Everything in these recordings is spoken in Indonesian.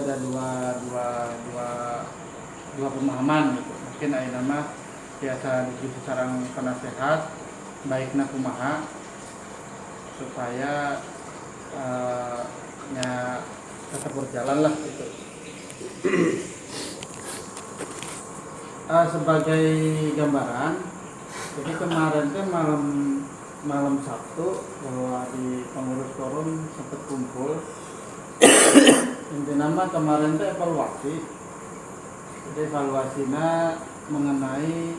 ada dua pemahaman gitu. Mungkin aya nama biasa diskusi sareng penasehat baikna kumaha supaya nya tetap berjalan lah gitu. Sebagai gambaran, jadi kemarin tuh malam Sabtu bahwa di pengurus forum sempat kumpul. Intinya kemarin tuh evaluasi. Jadi evaluasinya mengenai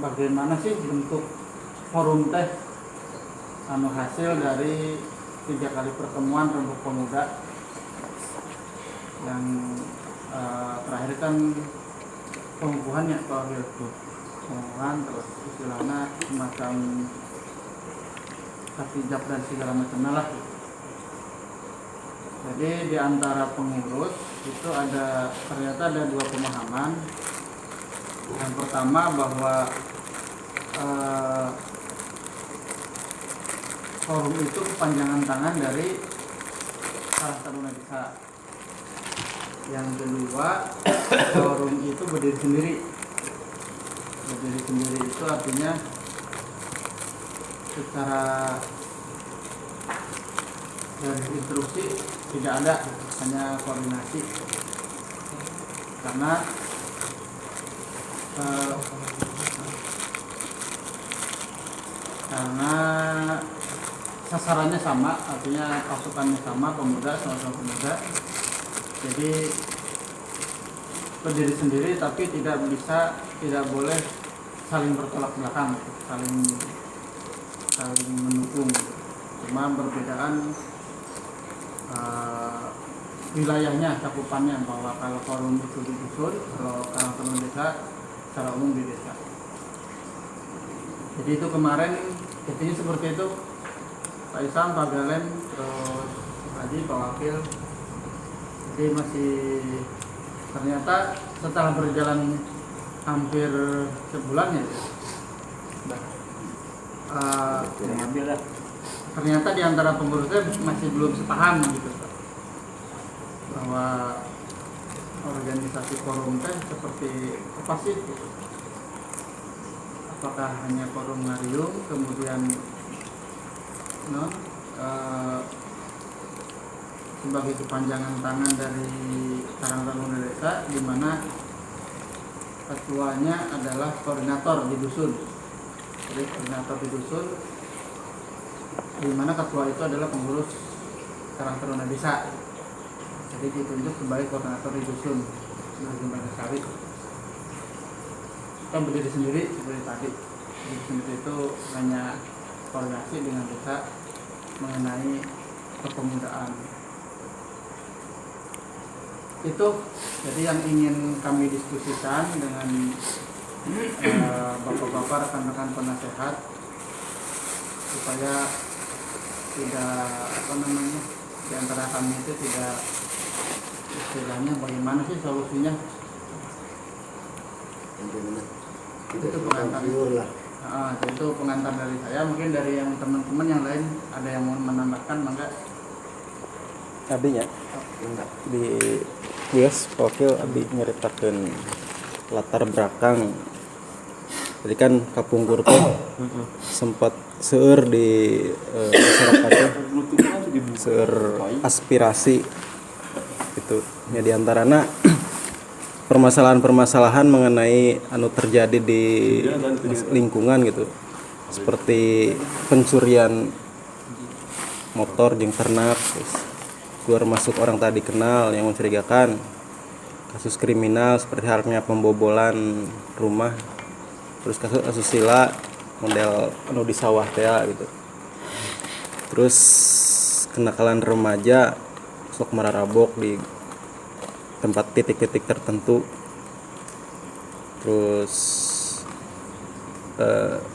bagaimana sih bentuk forum teh hasil dari 3 kali pertemuan Rembuk Pemuda yang terakhir kan pengukuhannya pengukuhan, terus istilahnya semacam hijab dan segala macamnya lah. Jadi di antara pengurus itu ternyata ada 2 pemahaman. Yang pertama bahwa forum itu kepanjangan tangan dari Karang Taruna Desa. Yang kedua, forum itu berdiri sendiri. Berdiri sendiri itu artinya secara dari instruksi tidak ada, hanya koordinasi. Karena sasarannya sama, artinya pasukannya sama, pemuda, sama-sama pemuda. Jadi berdiri sendiri tapi tidak boleh saling bertolak belakang, saling mendukung. Cuma perbedaan wilayahnya, cakupannya, bahwa kalau forum itu di dusun, kalau Karang Taruna Desa secara umum di desa. Jadi itu kemarin intinya seperti itu. Pak Isam, Pak Galen, terus Pak Haji, Pak Wakil. Jadi masih ternyata setelah berjalan hampir sebulan ya, ternyata di antara pengurusnya masih belum sepaham gitu, bahwa organisasi forum teh seperti apa sih gitu. Apakah hanya forum ngariung, kemudian sebagai kepanjangan tangan dari Karang Taruna Desa, di mana ketuanya adalah koordinator di dusun. Jadi koordinator di dusun, di mana ketua itu adalah pengurus Karang Taruna Desa. Jadi ditunjuk sebagai koordinator di dusun sebagai Sari. Kita berdiri sendiri seperti tadi. Berdiri sendiri itu hanya koordinasi dengan desa mengenai kepemudaan. Itu jadi yang ingin kami diskusikan dengan bapak-bapak, rekan-rekan penasehat, supaya tidak di antara kami itu tidak istilahnya bagaimana sih solusinya. Itu pengantar lah. Itu pengantar dari saya. Mungkin dari yang teman-teman yang lain ada yang mau menambahkan, mangga. Abinya di Yes, Wakil Abi nyeritakan latar belakang. Jadi kan Kapungkur tuh sempat seueur di masyarakatnya, seueur aspirasi itu. Ya diantaranya permasalahan-permasalahan mengenai terjadi di lingkungan gitu, seperti pencurian motor jeung ternak, terus keluar masuk orang tadi kenal yang mencurigakan, kasus kriminal seperti halnya pembobolan rumah, terus kasus asusila model di sawah teh gitu, terus kenakalan remaja sok mararabok di tempat titik-titik tertentu, terus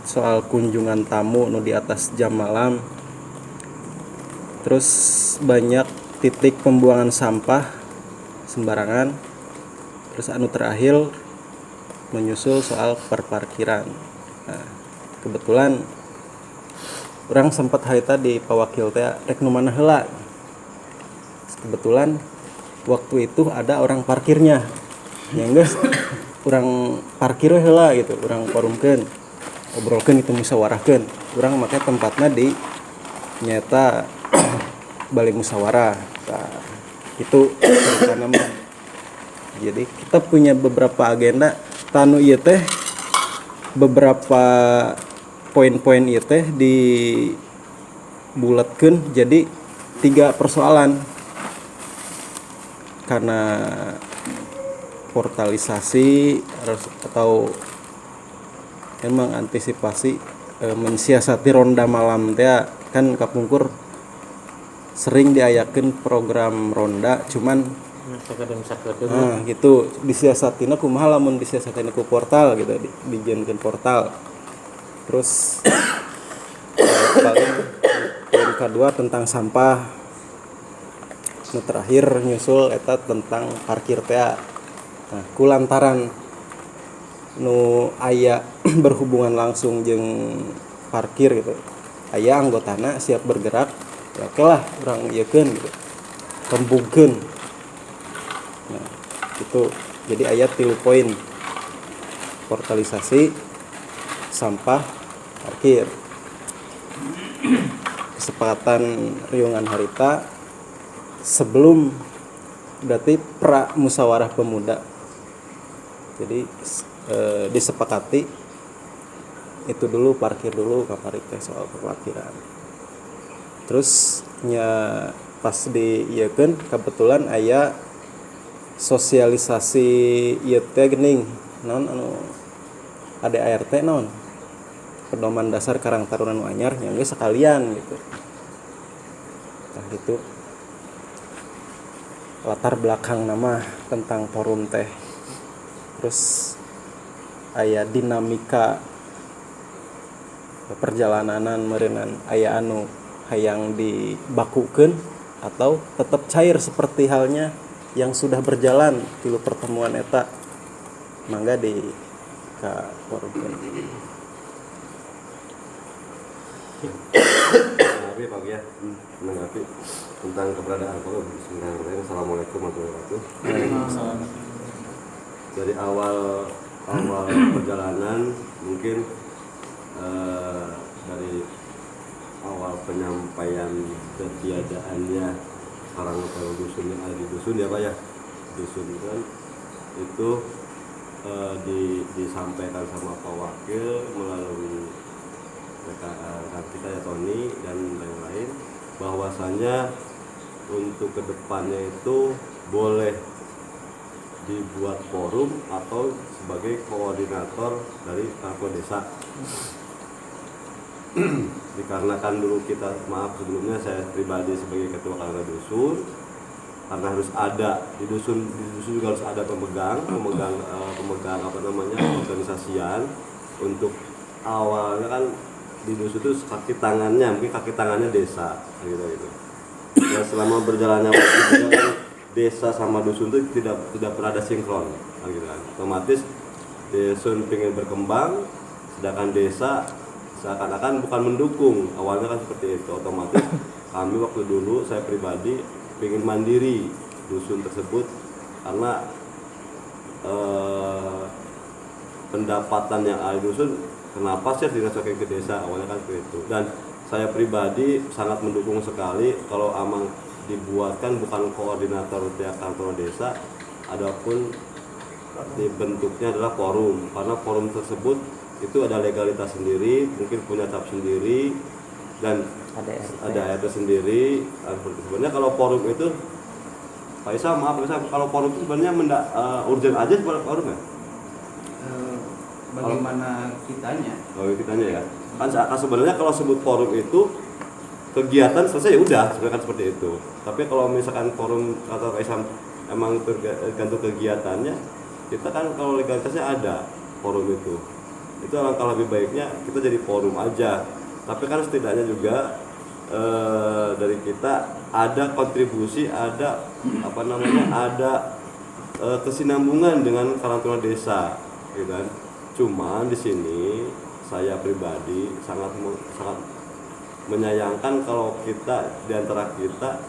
soal kunjungan tamu di atas jam malam, terus banyak titik pembuangan sampah sembarangan, terus terakhir menyusul soal perparkiran. Nah, kebetulan orang sempat hari tadi Pak Wakil teh rek nu mana heula. Kebetulan waktu itu ada orang parkirnya yang geus orang parkir we heula gitu, orang forumkeun obrolkeun itu musyawarahkeun, urang make tempatna di nyata balik musyawarah. Nah, itu ceritana mah. Jadi kita punya beberapa agenda tanu ieu teh, beberapa poin-poin ieu teh dibulatkeun jadi 3 persoalan. Karena portalisasi atau emang antisipasi mensiasati ronda malam teh kan kapungkur sering diayakeun program ronda, cuman gitu disiasatina kumaha lamun disiasatina ku portal gitu, dijieunkeun portal. Terus paling poin kedua tentang sampah. Nu terakhir nyusul eta tentang parkir teh. Nah, kulantaran nu aya berhubungan langsung jeung parkir gitu. Aya anggotana siap bergerak, ya oke lah urang ieukeun gitu. Kembungkeun. Nah, itu jadi aya 3 poin. Portalisasi, sampah, parkir. Kesepakatan riungan harita sebelum berarti pra musyawarah pemuda. Jadi disepakati itu dulu, parkir dulu, kamari teh soal parkiran. Terus nya pas diieukeun kebetulan aya sosialisasi ieu teh geuning naon anu ADART naon pedoman dasar Karang Taruna nu anyar nya geus sekalian gitu. Nah itu latar belakang nama tentang forum teh. Terus aya dinamika perjalanan meureunnan aya anu hayang dibakukeun atau tetap cair seperti halnya yang sudah berjalan tilu pertemuan eta, mangga di ka forum. Tapi Pak ya, menanggapi tentang keberadaan forum. Bismillahirrahmanirrahim. Assalamualaikum warahmatullahi wabarakatuh. Dari awal perjalanan mungkin dari awal penyampaian ketiadaannya Karang Taruna dusun yang ada di dusun ya Pak ya, dusun kan itu disampaikan sama Pak Wakil melalui rekan kita ya Tony dan lain-lain, bahwasanya untuk kedepannya itu boleh dibuat forum atau sebagai koordinator dari Karangtuna Desa. Dikarenakan dulu kita, maaf sebelumnya saya pribadi sebagai ketua Karangtuna dusun, karena harus ada di dusun juga harus ada pemegang apa namanya organisasian. Untuk awalnya kan di dusun itu kaki tangannya desa gitu. Ya selama berjalannya waktu juga desa sama dusun itu tidak pernah ada sinkron gitu kan. Otomatis dusun pengen berkembang sedangkan desa seakan-akan bukan mendukung. Awalnya kan seperti itu. Otomatis kami waktu dulu, saya pribadi pengen mandiri dusun tersebut karena pendapatan yang ada di dusun kenapa sih dirasakan ke desa, awalnya kan seperti itu. Dan saya pribadi sangat mendukung sekali kalau amang dibuatkan bukan koordinator tiap kantor desa, adapun bentuknya adalah forum, karena forum tersebut itu ada legalitas sendiri, mungkin punya cap sendiri dan ada RT sendiri. Sebenarnya kalau forum itu Pak Isa, maaf Pak Isa, kalau forum itu sebenarnya urgent aja sebenarnya forum ya? Bagaimana kitanya? Oh kitanya ya. Kan sebenarnya kalau sebut forum itu kegiatan selesai ya udah, sebenarnya kan seperti itu. Tapi kalau misalkan forum kata Pak Isa emang tergantung kegiatannya, kita kan kalau legalitasnya ada forum itu alangkah lebih baiknya kita jadi forum aja. Tapi kan setidaknya juga dari kita ada kontribusi, ada kesinambungan dengan Karangtuna Desa, gitu kan. Cuman di sini saya pribadi sangat menyayangkan kalau kita di antara kita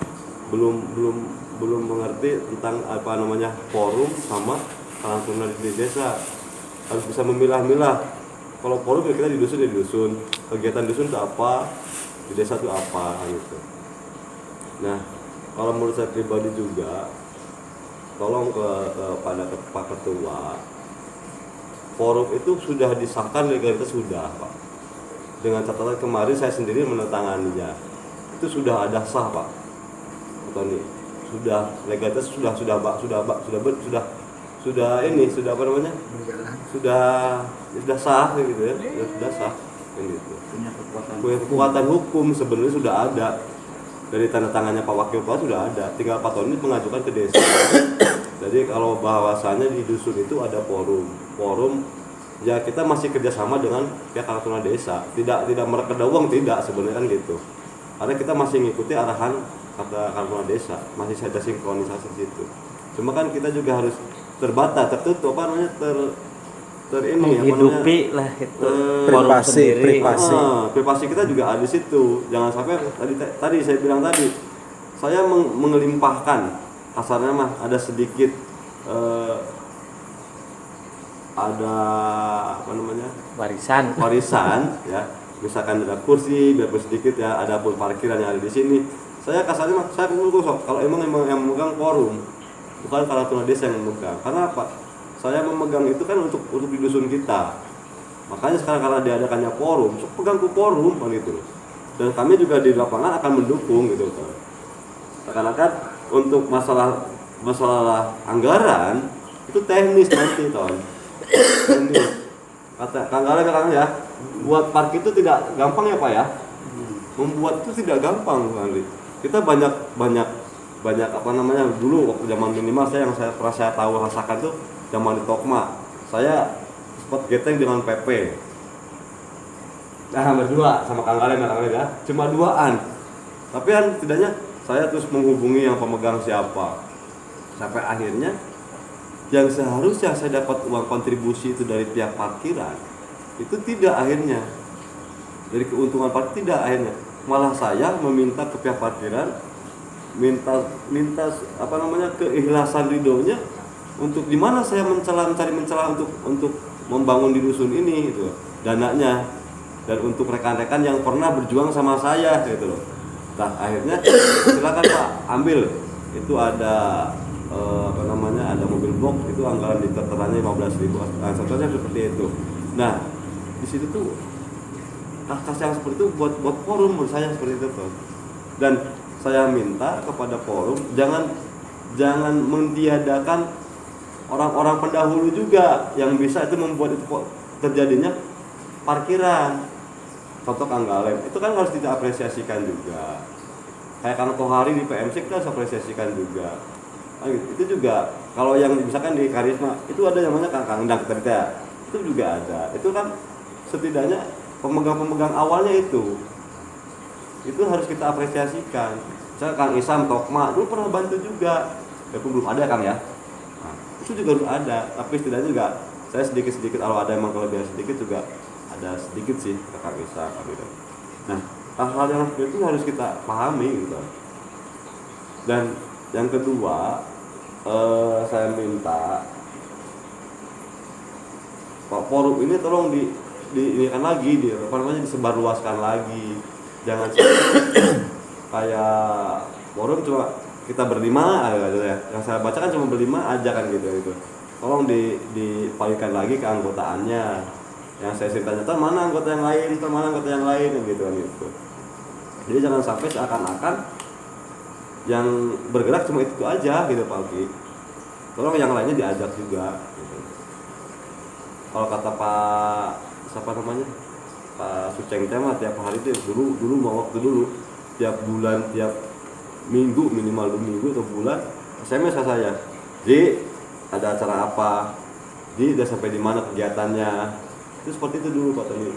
belum belum mengerti tentang apa namanya forum sama karang taruna di desa. Harus bisa memilah-milah. Kalau forum ya kita di dusun, kegiatan dusun itu apa, di desa itu apa gitu. Nah, kalau menurut saya pribadi juga, tolong kepada Pak Ketua, forum itu sudah disahkan legalitas sudah, Pak. Dengan catatan kemarin saya sendiri menandatanganinya, itu sudah ada sah, Pak. Tony, sudah legalitas sudah ini sudah apa namanya? Sudah sah gitu ya, sudah sah ini itu. Punya kekuatan hukum sebenarnya sudah ada. Dari tanda tangannya Pak Wakil Bupati sudah ada, tinggal Pak Tony mengajukan ke desa. Jadi kalau bahwasannya di dusun itu ada forum ya kita masih kerjasama dengan pihak karang taruna desa, tidak merekedah uang, tidak sebenarnya kan gitu. Karena kita masih mengikuti arahan kata karang taruna desa, masih ada sinkronisasi di situ. Cuma kan kita juga harus terbatas, tertutup apa namanya menghidupi lah itu privasi kita juga ada di situ. Jangan sampai tadi saya bilang tadi saya mengelimpahkan kasarnya mah ada sedikit ada apa namanya warisan ya, misalkan ada kursi biarpun sedikit ya, ada pun parkiran yang ada di sini. Saya kasarnya mah saya kalau emang yang memegang forum, bukan karang taruna desa yang memegang. Karena apa? Saya memegang itu kan untuk di dusun kita. Makanya sekarang karena diadakannya forum, pegang ke forum kan gitu. Dan kami juga di lapangan akan mendukung gitu kan. Seakan-akan untuk masalah anggaran itu teknis nanti ton. Teknis. Kata Kang Gale ya, buat parkir itu tidak gampang ya Pak ya. Membuat itu tidak gampang kali. Kita banyak apa namanya dulu waktu zaman minimal yang saya tahu rasakan tuh zaman di Tokma, saya sempat geteng dengan PP. Nah berdua sama Kang Gale ya, cuma duaan. Tapi kan setidaknya saya terus menghubungi yang pemegang siapa. Sampai akhirnya yang seharusnya saya dapat uang kontribusi itu dari pihak parkiran, itu tidak akhirnya. Dari keuntungan parkir tidak akhirnya. Malah saya meminta ke pihak parkiran minta apa namanya keikhlasan ridhonya untuk di mana saya mencari mencelah untuk membangun di dusun ini gitu dananya, dan untuk rekan-rekan yang pernah berjuang sama saya gitu loh. Nah akhirnya silakan Pak ambil, itu ada apa namanya ada mobil box, itu anggaran di terterannya 15.000, contohnya seperti itu. Nah di situ tuh kas yang seperti itu buat forum menurut saya seperti itu tuh. Dan saya minta kepada forum jangan mentiadakan orang-orang pendahulu juga yang bisa itu membuat itu terjadinya parkiran. Contoh Kang Galem itu kan harus kita apresiasikan juga. Kayak Kang Tohari di PMC kita harus apresiasikan juga. Nah, itu juga kalau yang misalkan di Karisma itu ada yang namanya Kang Endang Kerja, itu juga ada. Itu kan setidaknya pemegang awalnya itu harus kita apresiasikan. Misalnya Kang Isam Tokma dulu pernah bantu juga, walaupun belum ada Kang ya. Nah, itu juga harus ada, tapi setidaknya juga saya sedikit kalau ada emang kelebihan sedikit juga ada sedikit sih ke Kang Isam gitu. Nah hal-hal yang seperti itu harus kita pahami gitu. Dan yang kedua saya minta Pak forum ini tolong ini kan lagi disebarluaskan lagi. Jangan kayak forum cuma kita berlima aja ya. Yang saya baca kan cuma berlima aja kan gitu. Tolong dipastikan lagi keanggotaannya. Yang saya ceritanya mana anggota yang lain gitu kan gitu. Jadi jangan sampai seakan-akan yang bergerak cuma itu aja gitu Pak Alki. Tolong yang lainnya diajak juga gitu. Kalau kata Pak siapa namanya? Pak Suceng tema tiap hari itu dulu mau waktu dulu tiap bulan tiap minggu minimal 2 minggu atau bulan SMS ke saya. Ji, ada acara apa? Ji, udah sampai di mana kegiatannya? Itu seperti itu dulu Pak Tony.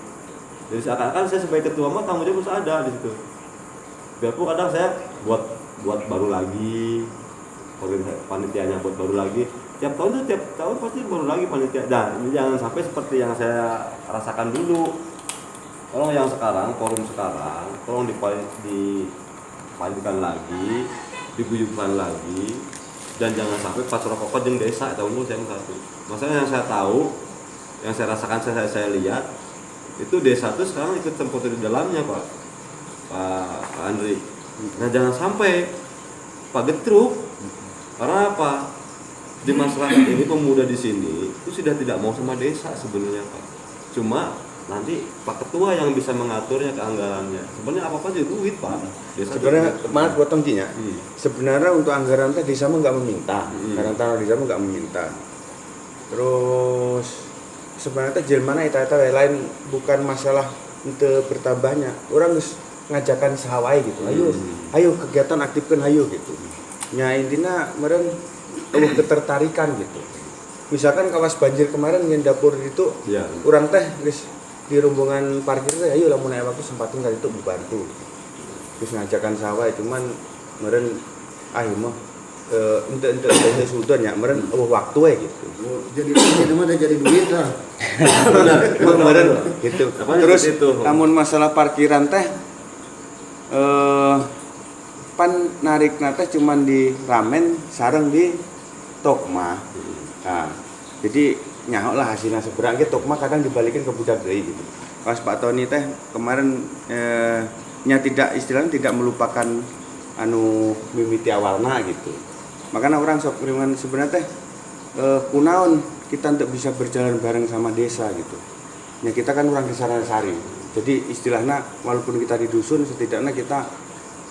Jadi seakan-akan saya sebagai ketua mah tanggung jawab harus ada di situ. Biarpun kadang saya buat baru lagi, panitianya buat baru lagi. Tiap tahun pasti baru lagi panitia. Nah, ini jangan sampai seperti yang saya rasakan dulu. Tolong yang sekarang, forum sekarang, tolong dipastikan lagi diguyupkan lagi, dan jangan sampai pas rokok jeung desa tahun saya satu. Masalah yang saya tahu, yang saya rasakan, saya lihat itu desa tuh sekarang ikut campur di dalamnya Pak Andri. Nah jangan sampai Pak Getruk, karena apa? Di masyarakat ini pemuda di sini itu sudah tidak mau sama desa sebenarnya Pak. Cuma nanti Pak Ketua yang bisa mengaturnya ke anggarannya. Sebenarnya apa juga duit Pak. Desa Sebenarnya maaf potong Cinya. Sebenarnya untuk anggaran teh desa mah nggak meminta. Anggaran tanah desa mah nggak meminta. Terus sebenarnya teh jelmana eta lain bukan masalah untuk bertambahnya. Orang harus ngajakan sahawai gitu. Ayo kegiatan aktifkan ayo gitu. Nya intinya meren ketertarikan gitu. Misalkan kawas banjir kemarin yang dapur itu ya. orang teh guys di rombongan parkir teh ayo lah mulai waktu sempatin kali itu membantu. Terus ngajakan sawah cuman meren mah ente sudah ya meren waktu gitu. Jadi mah jadi duit lah. Benar. Meren gitu. Terus itu? namun masalah parkiran teh pan narik nate cuman di ramen sareng di Tokma. Nah, jadi nyahok lah hasilnya seberang gitu. Tokma kadang dibalikin ke budak deui gitu. Pas Pak Tony teh kemarin tidak istilahnya tidak melupakan mimiti awalna gitu. Makanya orang sok kiriman sebenarnya teh kunaon kita untuk bisa berjalan bareng sama desa gitu. Ya kita kan orang desa Sari. Jadi istilahnya walaupun kita di dusun setidaknya kita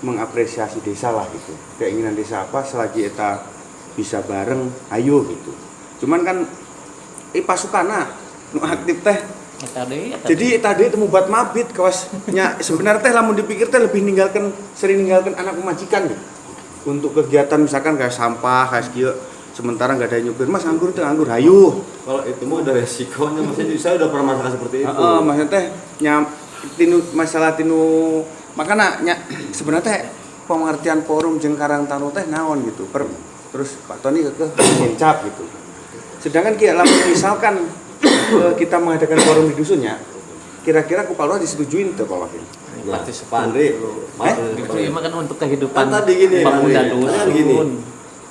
mengapresiasi desa lah gitu. Keinginan desa apa selagi kita bisa bareng ayo gitu. Cuman kan pasukana aktif teh jadi tadi itu buat mabit kawasnya sebenarnya teh lamun dipikir teh lebih sering ninggalkan anak pemajikan gitu. Untuk kegiatan misalkan kayak sampah kayak sekieu sementara nggak ada yang nyupir mas anggur itu anggur hayu. Kalau itu mah ada resikonya, maksudnya saya udah pernah merasakan seperti itu. Maksudnya teh masalah makanya sebenarnya teh pengertian forum jeung Karang Taruna teh naon gitu. Terus Pak Tony ke ngencap gitu. Sedangkan misalkan kita mengadakan forum di dusunnya, kira-kira Kepala disetujuin tuh Pak Wakil. Nah, Pak Andri, Itu emang kan untuk kehidupan kan tadi gini, pemuda kan gini. dusun.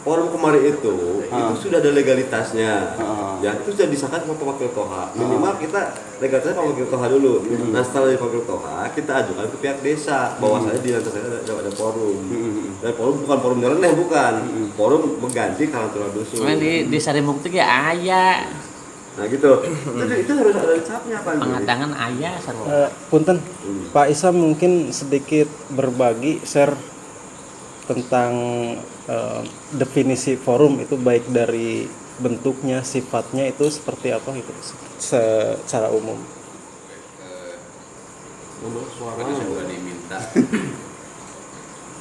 Forum kemarin itu sudah ada legalitasnya. Ya, itu sudah disahkan sama Pak Wakil Toha. Minimal kita legalitasnya Pak Wakil Toha dulu. Nah, setelah dari Pak Wakil Toha, kita ajukan ke pihak desa bahwasanya di lantas ada forum. Dan forum bukan forum nyeleneh bukan. Forum mengganti Karang Taruna dusun. Cuman di Sarimukti ya ayah Nah, gitu. Itu harus ada capnya Pak. pengadangan ayah Punten, Pak Isam mungkin sedikit berbagi share tentang definisi forum itu baik dari bentuknya, sifatnya itu seperti apa gitu secara umum. Suaranya sudah diminta.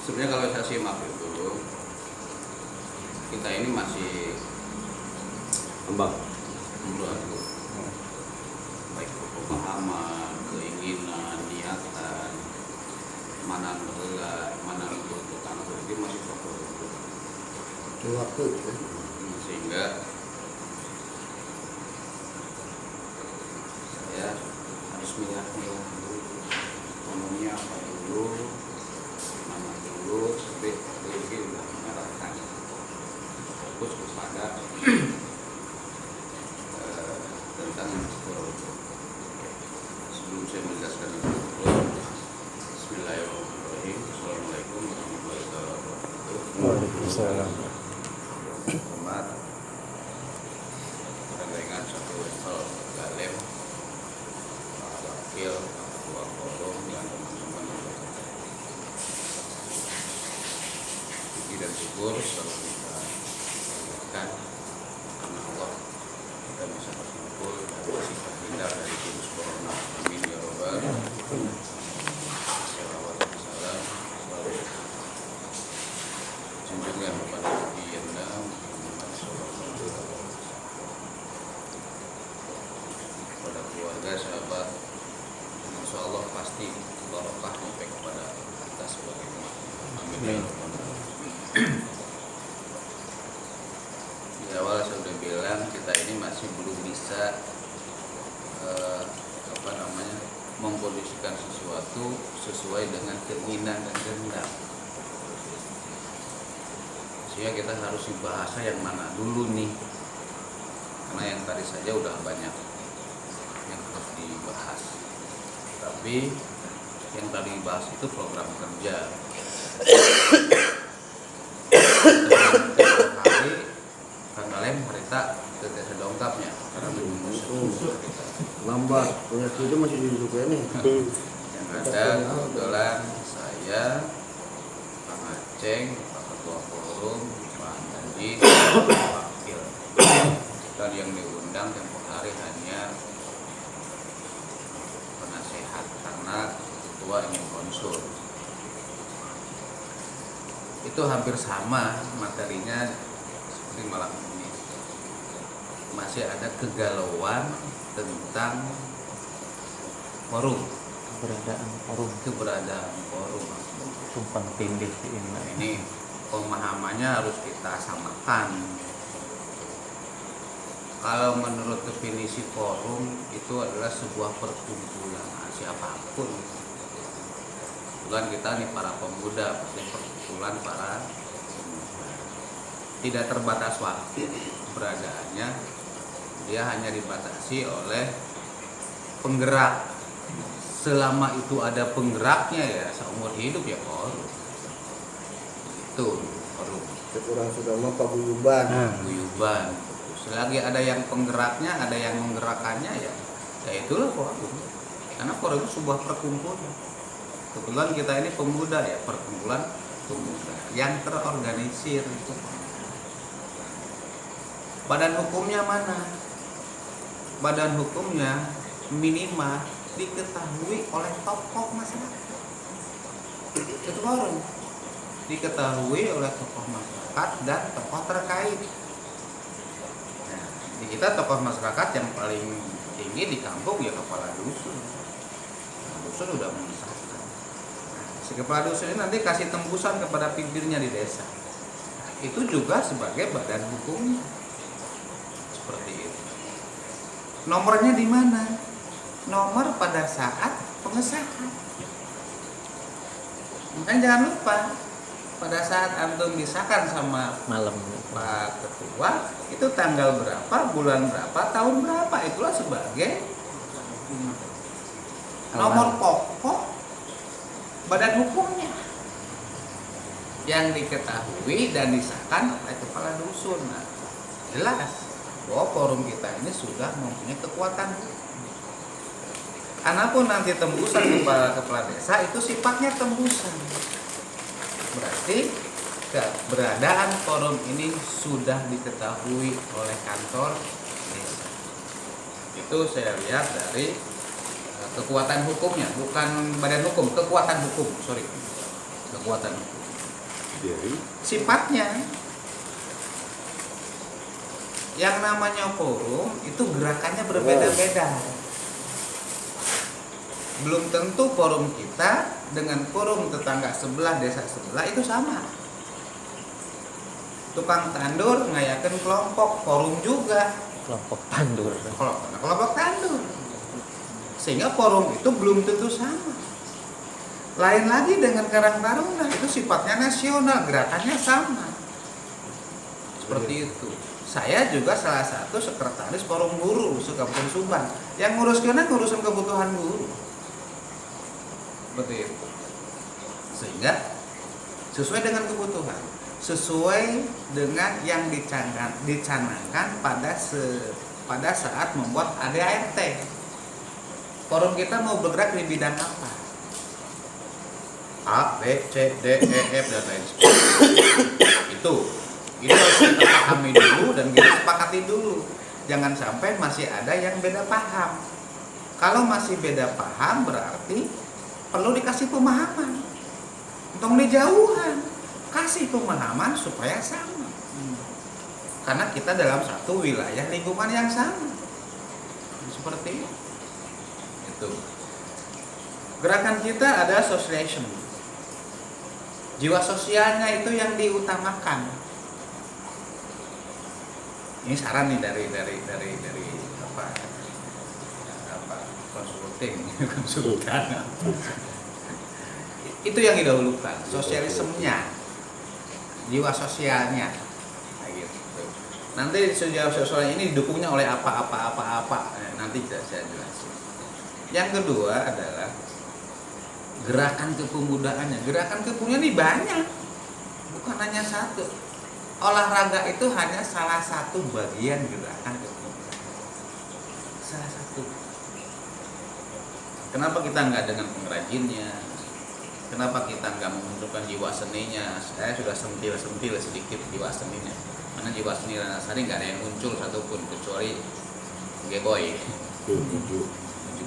Sebenarnya kalau saya simak itu kita ini masih Mbak. Baik pemahaman, keinginan, niatan, mana berat, mana tuntutan itu masih fokus. Waktu. Sehingga saya harus milah-milah dulu ngomongnya apa dulu, mana dulu, sampai lagi udah mengarahkan fokus kepada tentang forum. Sebelum saya menjelaskan itu, Bismillahirrahmanirrahim. Assalamualaikum warahmatullahi wabarakatuh. Waalaikumsalam. Hormat, saya ingat satu level galem, Pak Wakil, Ketua Forum dan teman-teman. Puji dan syukur selalu kita lakukan karena Allah kita bisa berkumpul dari sifat indah dari virus corona. Amin ya robbal alamin. Salawat dan salam selalu junjungan kepada Nabi yang Muhammad SAW, kepada keluarga, sahabat, dan insya Allah pasti barokah sampai kepada kita sebagai umat. Amin ya rabbal alamin. Di awal saya sudah bilang kita ini masih belum bisa memposisikan sesuatu sesuai dengan keinginan dan kehendak. ya kita harus bahasa yang mana dulu nih, karena yang tadi saja udah banyak yang harus dibahas. Tapi yang tadi dibahas itu program kerja. Hari Kang harita teteh sedongkapnya karena menunggu lambat punya itu masih duduk ya nih. yang ada kebetulan saya, Kang Aceng, Pak Ketua Forum, Pak Haji, Wakil, dan yang diundang tempoh hari hanya penasehat karena ketua ingin konsul. Itu hampir sama materinya seperti malam ini. Masih ada kegalauan tentang forum, keberadaan forum. Tumpang tindih ini. Nah, ini pemahamannya harus kita samakan. Kalau menurut definisi forum itu adalah sebuah perkumpulan siapapun. Bukan kita nih para pemuda, pasti perkumpulan para pemuda. Tidak terbatas waktu keberadaannya, dia hanya dibatasi oleh penggerak. Selama itu ada penggeraknya ya seumur hidup ya forum. Itu forum. Kurang sudah mah paguyuban. Guyuban. Selagi ada yang penggeraknya, ada yang menggerakkannya ya itulah forum. Karena forum itu sebuah perkumpulan. Kebetulan kita ini pemuda ya, perkumpulan pemuda yang terorganisir itu. Badan hukumnya mana? Badan hukumnya minimal diketahui oleh tokoh masyarakat. Itu forum. Diketahui oleh tokoh masyarakat dan tokoh terkait. Nah, di kita tokoh masyarakat yang paling tinggi di kampung ya kepala dusun. Dusun udah memisahkan. Si kepala dusun ini nanti kasih tembusan kepada pimpinnya di desa. Itu juga sebagai badan hukumnya. Seperti itu. Nomornya di mana? Nomor pada saat pengesahan. Makanya jangan lupa pada saat antum disahkan sama Malam. Pak Ketua itu tanggal berapa, bulan berapa, tahun berapa, itulah sebagai nomor pokok badan hukumnya yang diketahui dan disahkan oleh kepala dusun. Nah, jelas bahwa forum kita ini sudah mempunyai kekuatan. Anapun nanti tembusan kepala desa itu sifatnya tembusan. Berarti keberadaan forum ini sudah diketahui oleh kantor desa. Itu saya lihat dari kekuatan hukumnya, bukan badan hukum, kekuatan hukum, kekuatan hukum. Jadi Sifatnya yang namanya forum itu gerakannya berbeda-beda. Belum tentu forum kita dengan forum tetangga sebelah, desa sebelah itu sama. Tukang tandur ngayakeun kelompok, forum juga Kelompok tandur. kelompok tandur. Sehingga forum itu belum tentu sama. Lain lagi dengan Karang Taruna, itu sifatnya nasional, gerakannya sama. Seperti itu. Saya juga salah satu sekretaris forum guru Kabupaten Subang yang ngurusin kebutuhan guru. Seperti itu. Sehingga sesuai dengan kebutuhan, sesuai dengan yang dicanangkan pada saat membuat ADART. Forum kita mau bergerak di bidang apa? A, B, C, D, E, F dan lain sebagainya. Itu harus kita pahami dulu dan kita sepakati dulu. Jangan sampai masih ada yang beda paham. Kalau masih beda paham berarti perlu dikasih pemahaman. Untung di jauhan, kasih pemahaman supaya sama. Karena kita dalam satu wilayah lingkungan yang sama. Seperti itu. Gerakan kita ada association. Jiwa sosialnya itu yang diutamakan. Ini saran nih dari konsultan. Itu yang didahulukan, sosialismenya. jiwa sosialnya. Nah, gitu. Nanti jiwa sosial ini didukungnya oleh apa. Nanti saya jelasin. Yang kedua adalah gerakan kepemudaan. Gerakan kepemudaan ini banyak, bukan hanya satu. Olahraga itu hanya salah satu bagian gerakan kepemudaan. Salah satu. Kenapa kita nggak dengan pengrajinnya? Kenapa kita nggak memunculkan jiwa seninya? Saya sudah sentil sedikit jiwa seninya. Karena jiwa seni Ranasari nggak ada yang muncul satupun kecuali G-boy.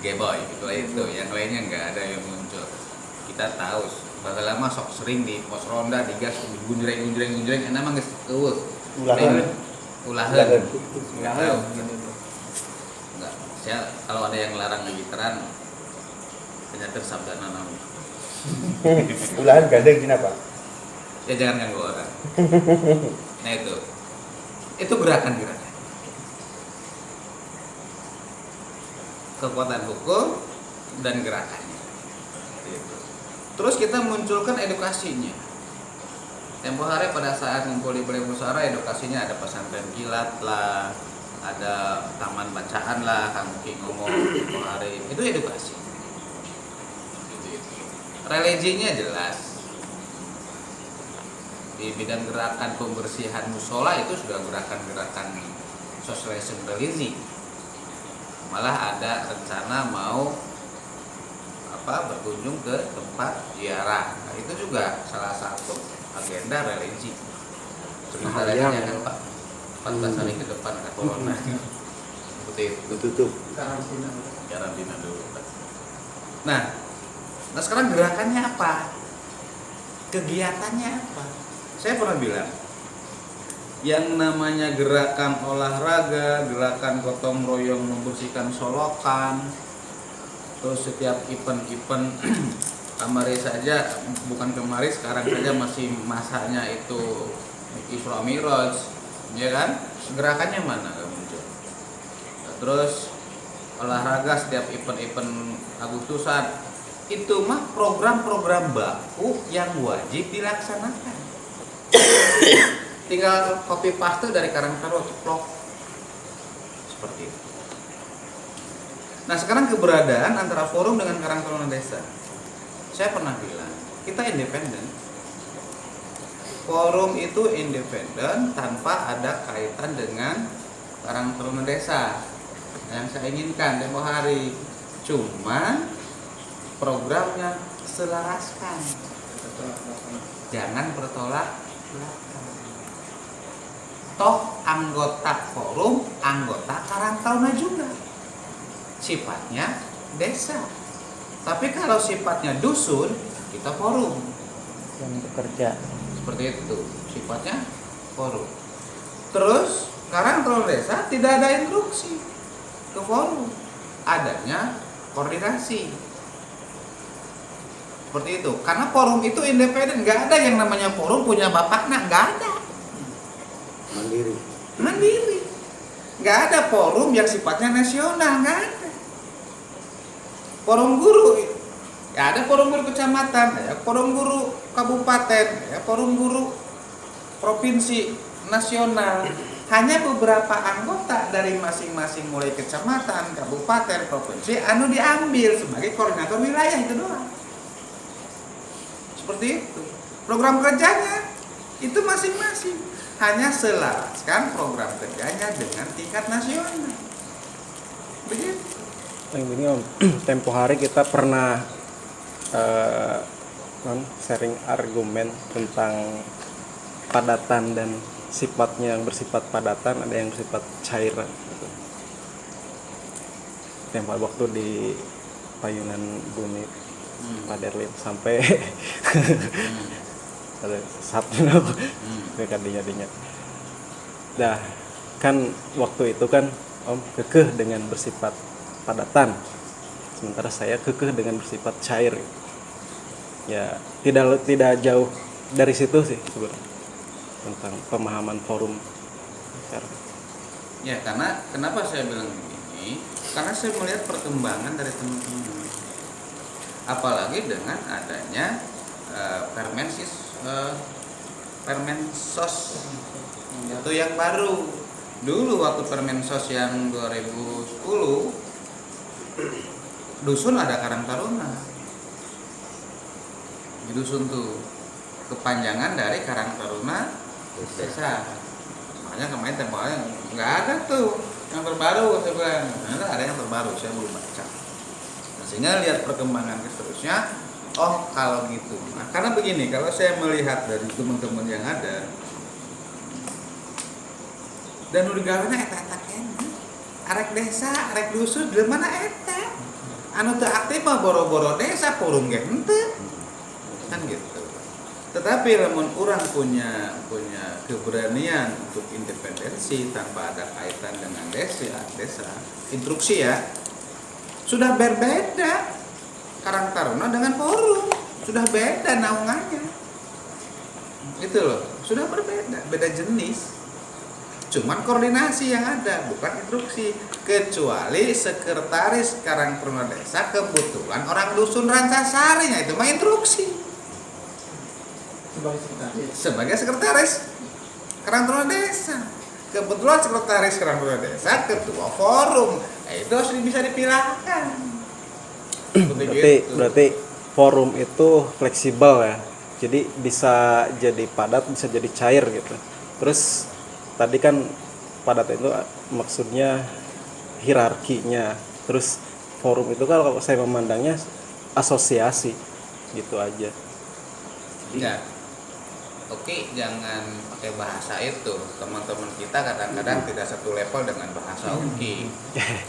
G-boy itu, yang lainnya nggak ada yang muncul. Kita tahu, bakal lama sok sering di pos ronda digas gunjreng, emang geus eueuh. Ulahan. Enggak tahu. Enggak. Saya kalau ada yang larang ngegitaran ternyata sabdana naon. Ulahan gandeng dina Pak. Ya jangan ganggu orang. Nah itu gerakan-gerakan. Kekuatan hukum dan gerakannya. Gitu. Terus kita munculkan edukasinya. Tempo hari pada saat ngumpul di Balai Musara, edukasinya ada pesantren kilat lah, ada taman bacaan lah, Kang Muki ngomong tempo hari. Itu edukasi. Religinya jelas. Di bidang gerakan pembersihan musola itu sudah gerakan-gerakan sosialisasi religi. Malah ada rencana mau berkunjung ke tempat ziarah. Nah, itu juga salah satu agenda religi. Sebentar aja kan Pak. 14 hari ke depan ada corona. Seperti itu. Tutup. Karantina dulu Pak. Nah sekarang gerakannya apa? Kegiatannya apa? Saya pernah bilang, yang namanya gerakan olahraga, gerakan gotong royong membersihkan solokan, terus setiap event-event kemarin saja, bukan kemarin, sekarang saja masih masanya itu Isra Miraj, ya kan? Gerakannya mana nggak muncul? Terus olahraga setiap event-event Agustusan, itu mah program-program baku yang wajib dilaksanakan. Tinggal copy paste dari Karangtaruna ceplok seperti itu. Nah sekarang keberadaan antara forum dengan Karangtaruna Desa, saya pernah bilang kita independen. Forum itu independen tanpa ada kaitan dengan Karangtaruna Desa yang saya inginkan tempo hari. Cuma programnya selaraskan, jangan bertolak belakang. Toh anggota forum, anggota Karangtaruna juga, sifatnya desa. Tapi kalau sifatnya dusun, kita forum yang bekerja seperti itu, sifatnya forum. Terus Karangtaruna Desa tidak ada instruksi ke forum, adanya koordinasi. Seperti itu, karena forum itu independen, nggak ada yang namanya forum punya bapaknya, nggak ada. Mandiri, nggak ada forum yang sifatnya nasional, nggak ada. Forum guru, ya ada forum guru kecamatan, ya forum guru kabupaten, ya forum guru provinsi, nasional. Hanya beberapa anggota dari masing-masing mulai kecamatan, kabupaten, provinsi, diambil sebagai koordinator wilayah, itu doang. Seperti itu. Program kerjanya itu masing-masing, hanya selaraskan program kerjanya dengan tingkat nasional. Begitu. Yang ini Om, tempo hari kita pernah sharing argumen tentang padatan dan sifatnya yang bersifat padatan, ada yang bersifat cair. Gitu. Tempo waktu di Payunan Bumi Pak Derlin sampai ada Sabtu dinya. Dah kan waktu itu kan Om kekeh dengan bersifat padatan, sementara saya kekeh dengan bersifat cair. Ya tidak jauh dari situ sih sebenarnya tentang pemahaman forum sekarang. Ya karena kenapa saya bilang begini? Karena saya melihat perkembangan dari teman-teman. Apalagi dengan adanya Permensis Permensos itu yang baru. Dulu waktu Permensos yang 2010 dusun ada Karang Taruna. Di dusun tuh kepanjangan dari Karang Taruna desa. Makanya kemarin tempohnya nggak ada tuh yang terbaru, saya bilang. Nah, ada yang terbaru, saya belum baca. Nah, sehingga lihat perkembangan seterusnya. Oh kalau gitu, nah, karena begini, kalau saya melihat dari teman-teman yang ada dan udah gaweana eta kene, arek desa, arek dusun, di mana eta? Anu teu aktif mah boro-boro desa, forum ge henteu. Kan gitu. Tetapi lamun orang punya keberanian untuk independensi tanpa ada kaitan dengan desa, instruksi ya, sudah berbeda. Karang Taruna dengan forum sudah beda naungannya, gitu loh, sudah berbeda, beda jenis. Cuman koordinasi yang ada, bukan instruksi. Kecuali sekretaris Karang Taruna desa kebetulan orang dusun Rancasari, nah itu mah instruksi. Sebagai sekretaris Karang Taruna desa, kebetulan sekretaris Karang Taruna desa ketua forum, nah itu harus bisa dipilahkan. Berarti forum itu fleksibel ya, jadi bisa jadi padat, bisa jadi cair gitu. Terus tadi kan padat itu maksudnya hierarkinya, terus forum itu kan kalau saya memandangnya asosiasi gitu aja. Ya, oke, jangan pakai bahasa itu. Teman-teman kita kadang-kadang tidak satu level dengan bahasa UKI.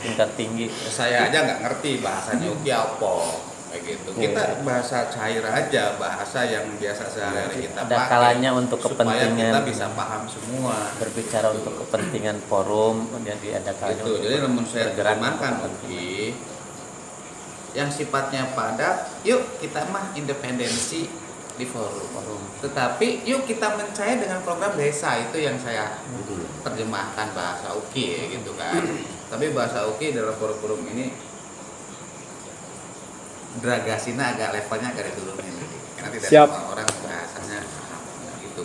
tingkat tinggi. Saya aja nggak ngerti bahasanya UKI apa, kayak gitu. Kita bahasa cair aja, bahasa yang biasa sehari-hari kita Ada pakai. kalanya untuk supaya kepentingan kita bisa paham semua. berbicara untuk kepentingan forum, jadi ada kalanya Gitu. untuk Jadi namun saya bergerak terjemahkan untuk UKI yang sifatnya padat, yuk kita mah independensi di forum. Tetapi yuk kita mencari dengan program desa, itu yang saya terjemahkan bahasa UKI gitu kan. Tapi bahasa UKI dalam forum-forum ini dragasinya agak levelnya agak diturunin karena tidak Siap. semua orang bahasanya paham gitu.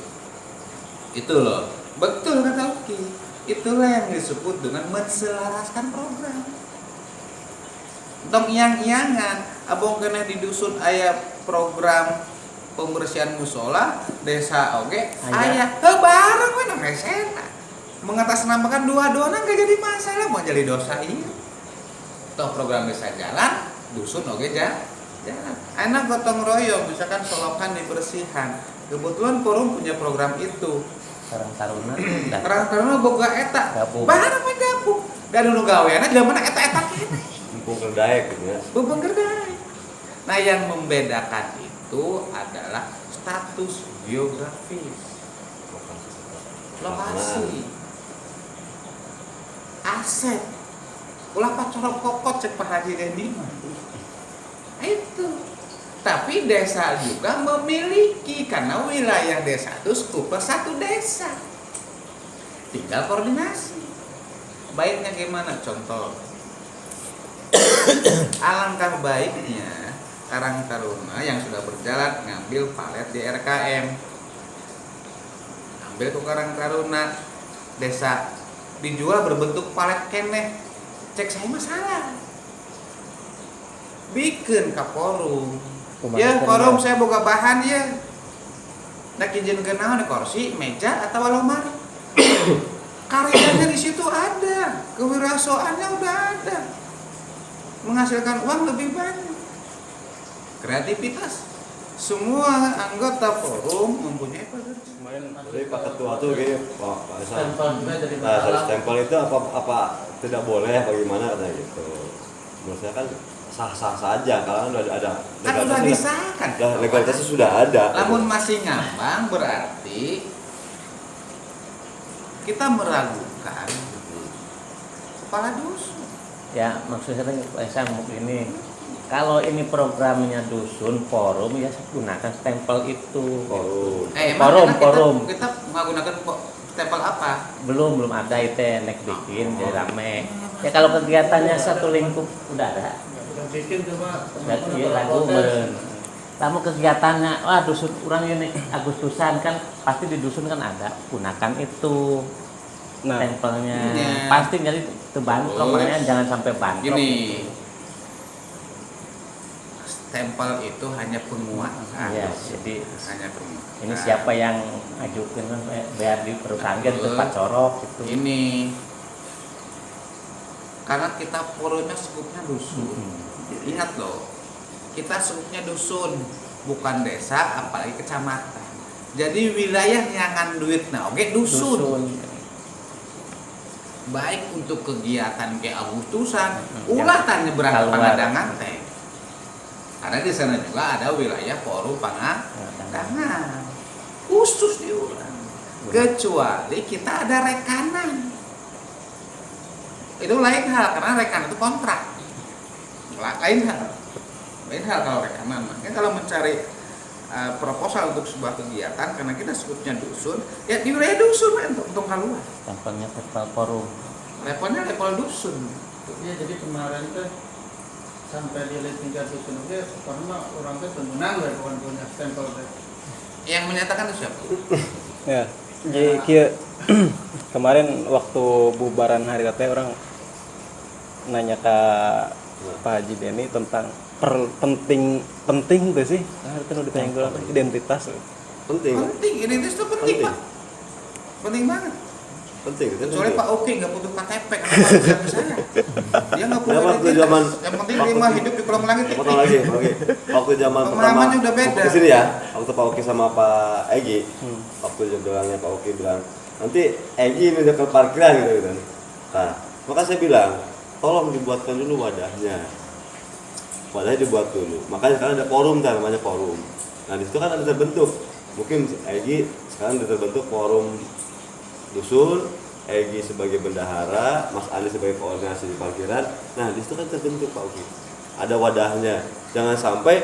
Itu loh. Betul kata UKI. Itulah yang disebut dengan menselaraskan program. Tong iang-iangan, abong kena di dusun aya program pembersihan musola desa oke aya bareng we nang resena mengatasnamakan dua-duanya nggak jadi masalah, mau jadi dosa iya toh program desa jalan dusun oke jalan enak gotong royong misalkan solokan dibersihan. Kebetulan forum punya program itu Karang Taruna. Karang Taruna boga eta Gabung. bareng we gabung dan nu gaweana jamanna eta kene Mumpung kerdaek gitu ya. bubeng gerdai. Nah yang membedakan itu adalah status geografis, lokasi, aset, ulah pacorok kokot cek Pak Haji Dendi mah. Itu. Tapi desa juga memiliki karena wilayah desa itu skup satu desa. Tinggal koordinasi. Baiknya gimana? Contoh. Alangkah baiknya Karang Taruna yang sudah berjalan ngambil palet di RKM, ambil ke Karang Taruna desa dijual berbentuk palet keneh, cek saya masalah bikin ke forum ya forum saya boga bahan ya nak izin kenal nih kursi meja atau lemari karyanya di situ ada, kewirausahaannya udah ada, menghasilkan uang lebih banyak. Kreativitas semua anggota forum mempunyai pekerjaan. Jadi Pak Ketua tuh gini, Pak Hasan. Stempel juga jadi Nah, masalah. stempel itu apa tidak boleh bagaimana katanya gitu. Menurut saya kan sah-sah saja kalau udah ada Kan udah disahkan. legalitasnya sudah ada. Namun masih ngambang berarti kita meragukan kepala dusun. Ya maksudnya saya ini kalau ini programnya dusun forum ya gunakan stempel itu. Forum. Forum. Kita menggunakan stempel apa? Belum ada itu nek bikin jadi rame. Ya kalau kegiatannya satu lingkup udah ada. Udah bikin coba Jadi lagu Lalu kegiatannya, wah dusun orang ini Agustusan kan pasti di dusun kan ada gunakan itu Nah, tempelnya Iya. pasti jadi itu bantrok, Terus, makanya jangan sampai bantrok. Gini, stempel itu hanya penguatan. Iya, jadi Hanya penguatan. ini siapa yang ajukan kan biar di perusahaan kan Betul. tempat corok gitu. Ini karena kita forumnya skupnya dusun. Ingat loh, kita skupnya dusun, bukan desa, apalagi kecamatan. Jadi wilayah yang duitnya, oke dusun. Baik untuk kegiatan kayak Agustusan, ulah tanya berangkat Keluar. pangadangan teh. Karena di sana juga ada wilayah forum pangadangan khusus diulang. Kecuali kita ada rekanan. Itu lain hal, karena rekanan itu kontrak. Lain hal kalau rekanan. Makanya kalau mencari proposal untuk sebuah kegiatan, karena kita sebutnya dusun, ya di wilayah dusun untuk keluar. Tempelnya tempel forum. Levelnya level dusun. Iya, jadi kemarin tuh sampai di tingkat dusun oke, karena orang tuh tenang lah bukan punya stempel teh. Yang menyatakan itu siapa? ya. Jadi kieu kemarin waktu bubaran hari teh orang nanya ke Pak Haji Denny tentang penting tuh sih. Nah, itu udah ditanya gue identitas. Penting. Penting, identitas itu penting, Penting. Pak. Penting banget. Penting. itu Kecuali penting. Pak Oki nggak butuh KTP karena Pak saya. Dia nggak punya Ya, waktu identitas. zaman- Yang penting waktu- lima hidup di kolom langit. Potong lagi, oke. Waktu zaman pertama Pemahamannya udah beda. Di sini ya, waktu Pak Oki sama Pak Egi, waktu bilangnya Pak Oki bilang, nanti Egi ini udah ke parkiran gitu. Nah, maka saya bilang, tolong dibuatkan dulu wadahnya. Wadahnya dibuat dulu. Makanya sekarang ada forum, kan, namanya forum. Nah, di situ kan ada terbentuk. Mungkin Egi sekarang ada terbentuk forum dusun, Egi sebagai bendahara, Mas Andi sebagai koordinasi di parkiran. Nah, di situ kan terbentuk Pak Uki. Ada wadahnya. Jangan sampai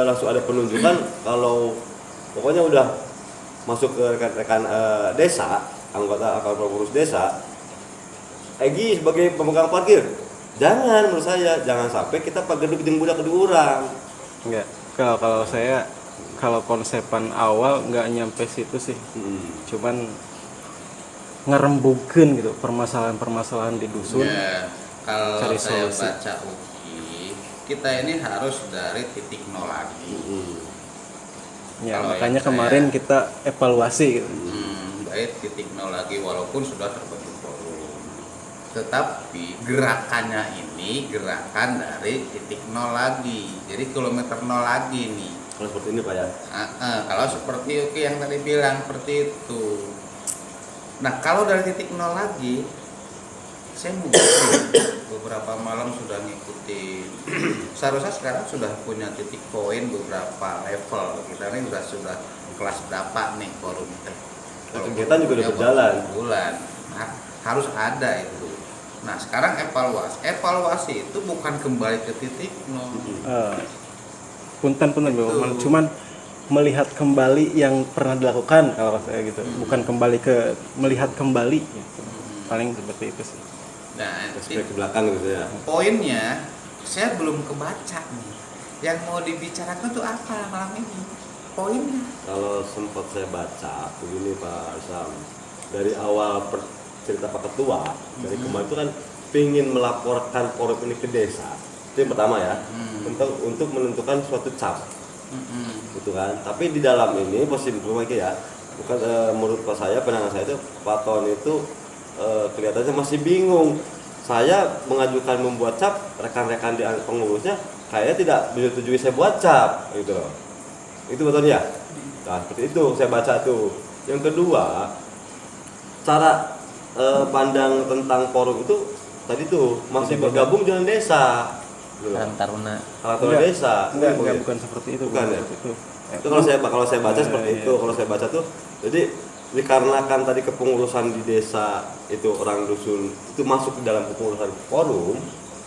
langsung ada penunjukan kalau pokoknya udah masuk ke rekan-rekan desa, anggota pengurus desa, Egi sebagai pemegang parkir. Jangan, menurut saya jangan sampai kita pageduk jeung budak di urang. Enggak. Kalau saya kalau konsepan awal nggak nyampe situ sih. Cuman ngerembugkeun gitu permasalahan-permasalahan di dusun. Ya, kalau Cari saya solusi. baca Uki, kita ini harus dari titik nol lagi. Ya, Kalau makanya yang saya- kemarin kita evaluasi gitu. Dari titik nol lagi walaupun sudah terbentuk forum. Tetapi gerakannya ini gerakan dari titik nol lagi. Jadi kilometer nol lagi nih. Kalau seperti ini Pak ya. Kalau seperti Uki yang tadi bilang seperti itu. Nah, kalau dari titik nol lagi, saya mungkin beberapa malam sudah ngikuti. Seharusnya sekarang sudah punya titik poin beberapa level. Kita ini sudah kelas berapa nih forum itu. Kegiatan juga udah berjalan. Bulan. Nah, harus ada itu. Nah, sekarang evaluasi. Evaluasi itu bukan kembali ke titik nol. Punten Betul. cuman melihat kembali yang pernah dilakukan kalau saya gitu, bukan kembali ke melihat kembali gitu. Paling seperti itu sih. Nah, Aspek ke belakang gitu ya. poinnya saya belum kebaca nih. Yang mau dibicarakan tuh apa malam ini? Poinnya. Kalau sempat saya baca begini Pak Sam, dari awal cerita Pak Ketua dari kemarin itu kan pingin melaporkan forum ini ke desa. Itu yang pertama ya, untuk menentukan suatu cap, gitu kan. Tapi di dalam ini posisi ya, bukan menurut Pak saya, penangan saya itu Pak Ton itu kelihatannya masih bingung. Saya mengajukan membuat cap, rekan-rekan di pengurusnya kayaknya tidak menyetujui saya buat cap, gitu loh. Itu betul ya? Nah, seperti itu saya baca tuh. Yang kedua, cara pandang tentang forum itu tadi tuh masih bergabung dengan desa. Gitu loh. Karang Taruna. Kalau desa, Enggak, bukan seperti itu. Bukan ya? Seperti itu. Itu kalau saya baca seperti Iya. itu. Kalau saya baca tuh, jadi dikarenakan tadi kepengurusan di desa itu orang dusun itu masuk ke dalam kepengurusan forum,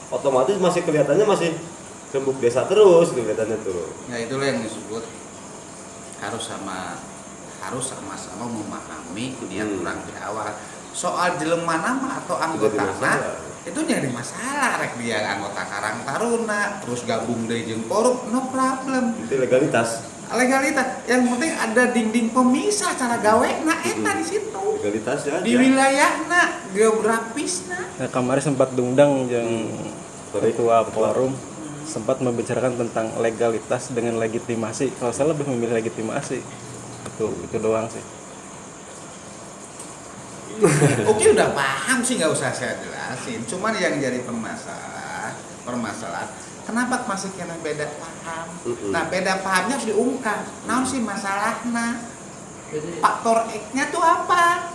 otomatis masih kelihatannya masih rembuk desa terus gitu kelihatannya tuh. Ya itulah yang disebut harus sama-sama memahami niat orang di awal. Soal jelema nama atau Jadi anggota masalah. itu jadi masalah rek dia anggota Karang Taruna terus gabung deui jeung forum no problem. Itu legalitas. Legalitas yang penting ada dinding pemisah cara gawena eta di situ. Legalitasnya aja. Di wilayahna geografisna. Nah, kemarin sempat diundang yang ketua forum sempat membicarakan tentang legalitas dengan legitimasi. Kalau saya lebih memilih legitimasi. Itu doang sih. Oke udah paham sih nggak usah saya jelasin. Cuman yang jadi permasalahan kenapa masih kena beda paham? Nah beda pahamnya harus diungkap. Naon sih masalahnya? Jadi Faktor X-nya tuh apa?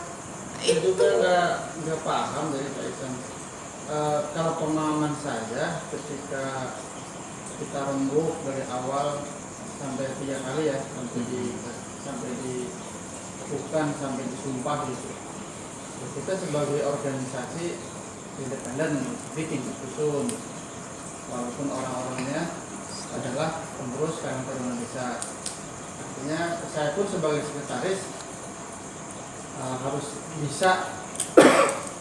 saya juga nggak paham dari Pak Isan. Kalau pemahaman saya ketika kita rembuk dari awal sampai 3 kali ya, sampai dikukuhkan, sampai disumpah gitu. Kita sebagai organisasi independen bikin dusun, walaupun orang-orangnya adalah pengurus Karang Taruna Desa. Artinya saya pun sebagai sekretaris harus bisa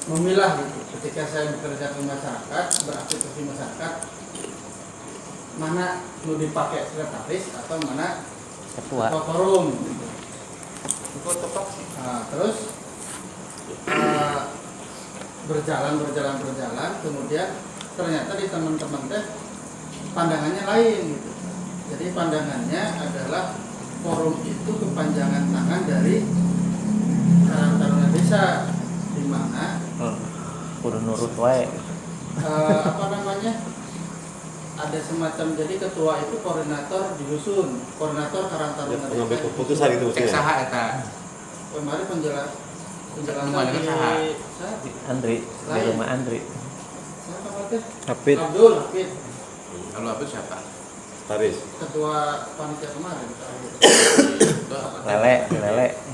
memilah gitu. Ketika saya bekerja ke masyarakat, beraktivitas di masyarakat, mana perlu dipakai sekretaris atau mana Ketua. forum gitu. Terus berjalan, kemudian ternyata di teman-teman teh pandangannya lain gitu. Jadi pandangannya adalah forum itu kepanjangan tangan dari Karang Taruna Desa, di mana Kudu nurut wae. ada semacam, jadi ketua itu koordinator di dusun, koordinator Karang Taruna Desa. Pengambil keputusan itu Cek maksudnya. saha eta? Kemarin penjelasan Rumah dengan saha? Andri di rumah Andri. Hafid. Abdul Hafid, Kalau apa siapa? Taris. ketua panitia kemarin. Lele.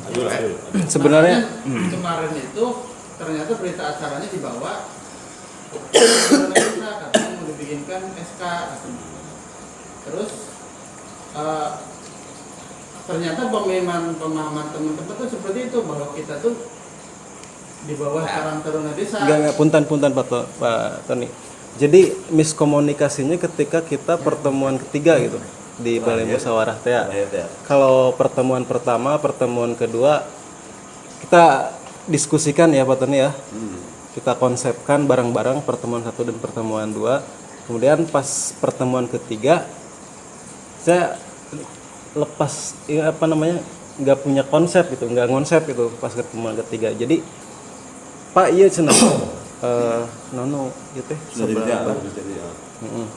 Adul. Sebenarnya kemarin itu ternyata berita acaranya dibawa katanya mau dibikinkan SK katanya. Terus ternyata pemahaman teman-teman tuh seperti itu, bahwa kita tuh di bawah Karang Taruna Desa. enggak punten Pak Tony. Jadi miskomunikasinya ketika kita pertemuan ketiga gitu di Balai Musyawarah teh. Kalau pertemuan pertama, pertemuan kedua kita diskusikan ya Pak Tony ya. Kita konsepkan bareng-bareng pertemuan 1 dan pertemuan 2. Kemudian pas pertemuan ketiga saya lepas ya nggak punya konsep gitu, nggak ngonsep gitu pas pertemuan ketiga. Jadi Pak iya cenah nono ieu teh seberapa.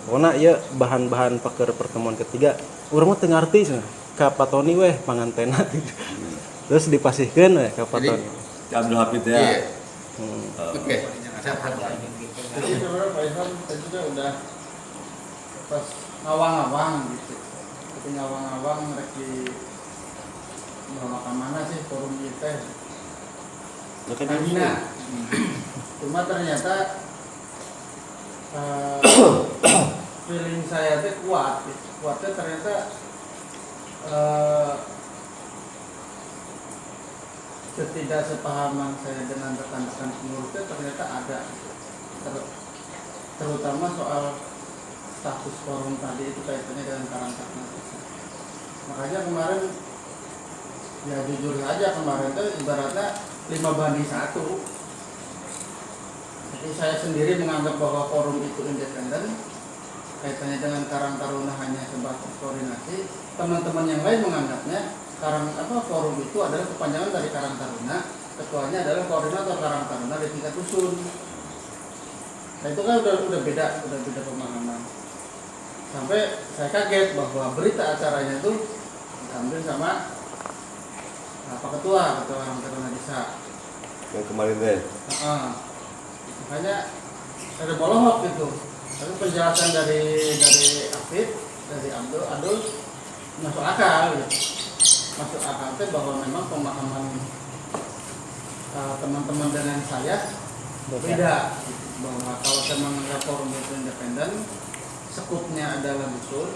Pokona ieu bahan-bahan paker pertemuan ketiga urang mah teu ngarti cenah. Ka Pak Tony weh pangantena. Terus dipasihkeun weh ka Pak Tony. Abdul Hafid ya. Iya. Oke. Jadi sebenarnya Pak Ilham tadi juga udah pas ngawang-ngawang gitu. Tapi ngawang-ngawang rek di bawa ke mana sih forum kita? Kamina. Cuma ternyata feeling saya tuh kuat. Kuatnya ternyata ketidaksepahaman saya dengan rekan-rekan pengurusnya ternyata ada, terutama soal status forum tadi itu kaitannya dengan Karang Taruna Desa. Makanya kemarin ya jujur saja kemarin itu ibaratnya 5-1. Jadi saya sendiri menganggap bahwa forum itu independen, kaitannya dengan Karang Taruna hanya sebatas koordinasi. Teman-teman yang lain menganggapnya forum itu adalah kepanjangan dari Karang Taruna, ketuanya adalah koordinator Karang Taruna di tingkat dusun. Nah itu kan udah beda pemahaman. Sampai saya kaget bahwa berita acaranya itu diambil sama ketua Karang Taruna Desa. Yang kemarin deh. Makanya ada bolohok gitu. Tapi penjelasan dari Afid, dari Abdul masuk akal gitu. Masuk akal itu bahwa memang pemahaman teman-teman dengan saya beda, bahwa kalau saya menganggap forum itu independen, sekupnya adalah dusun.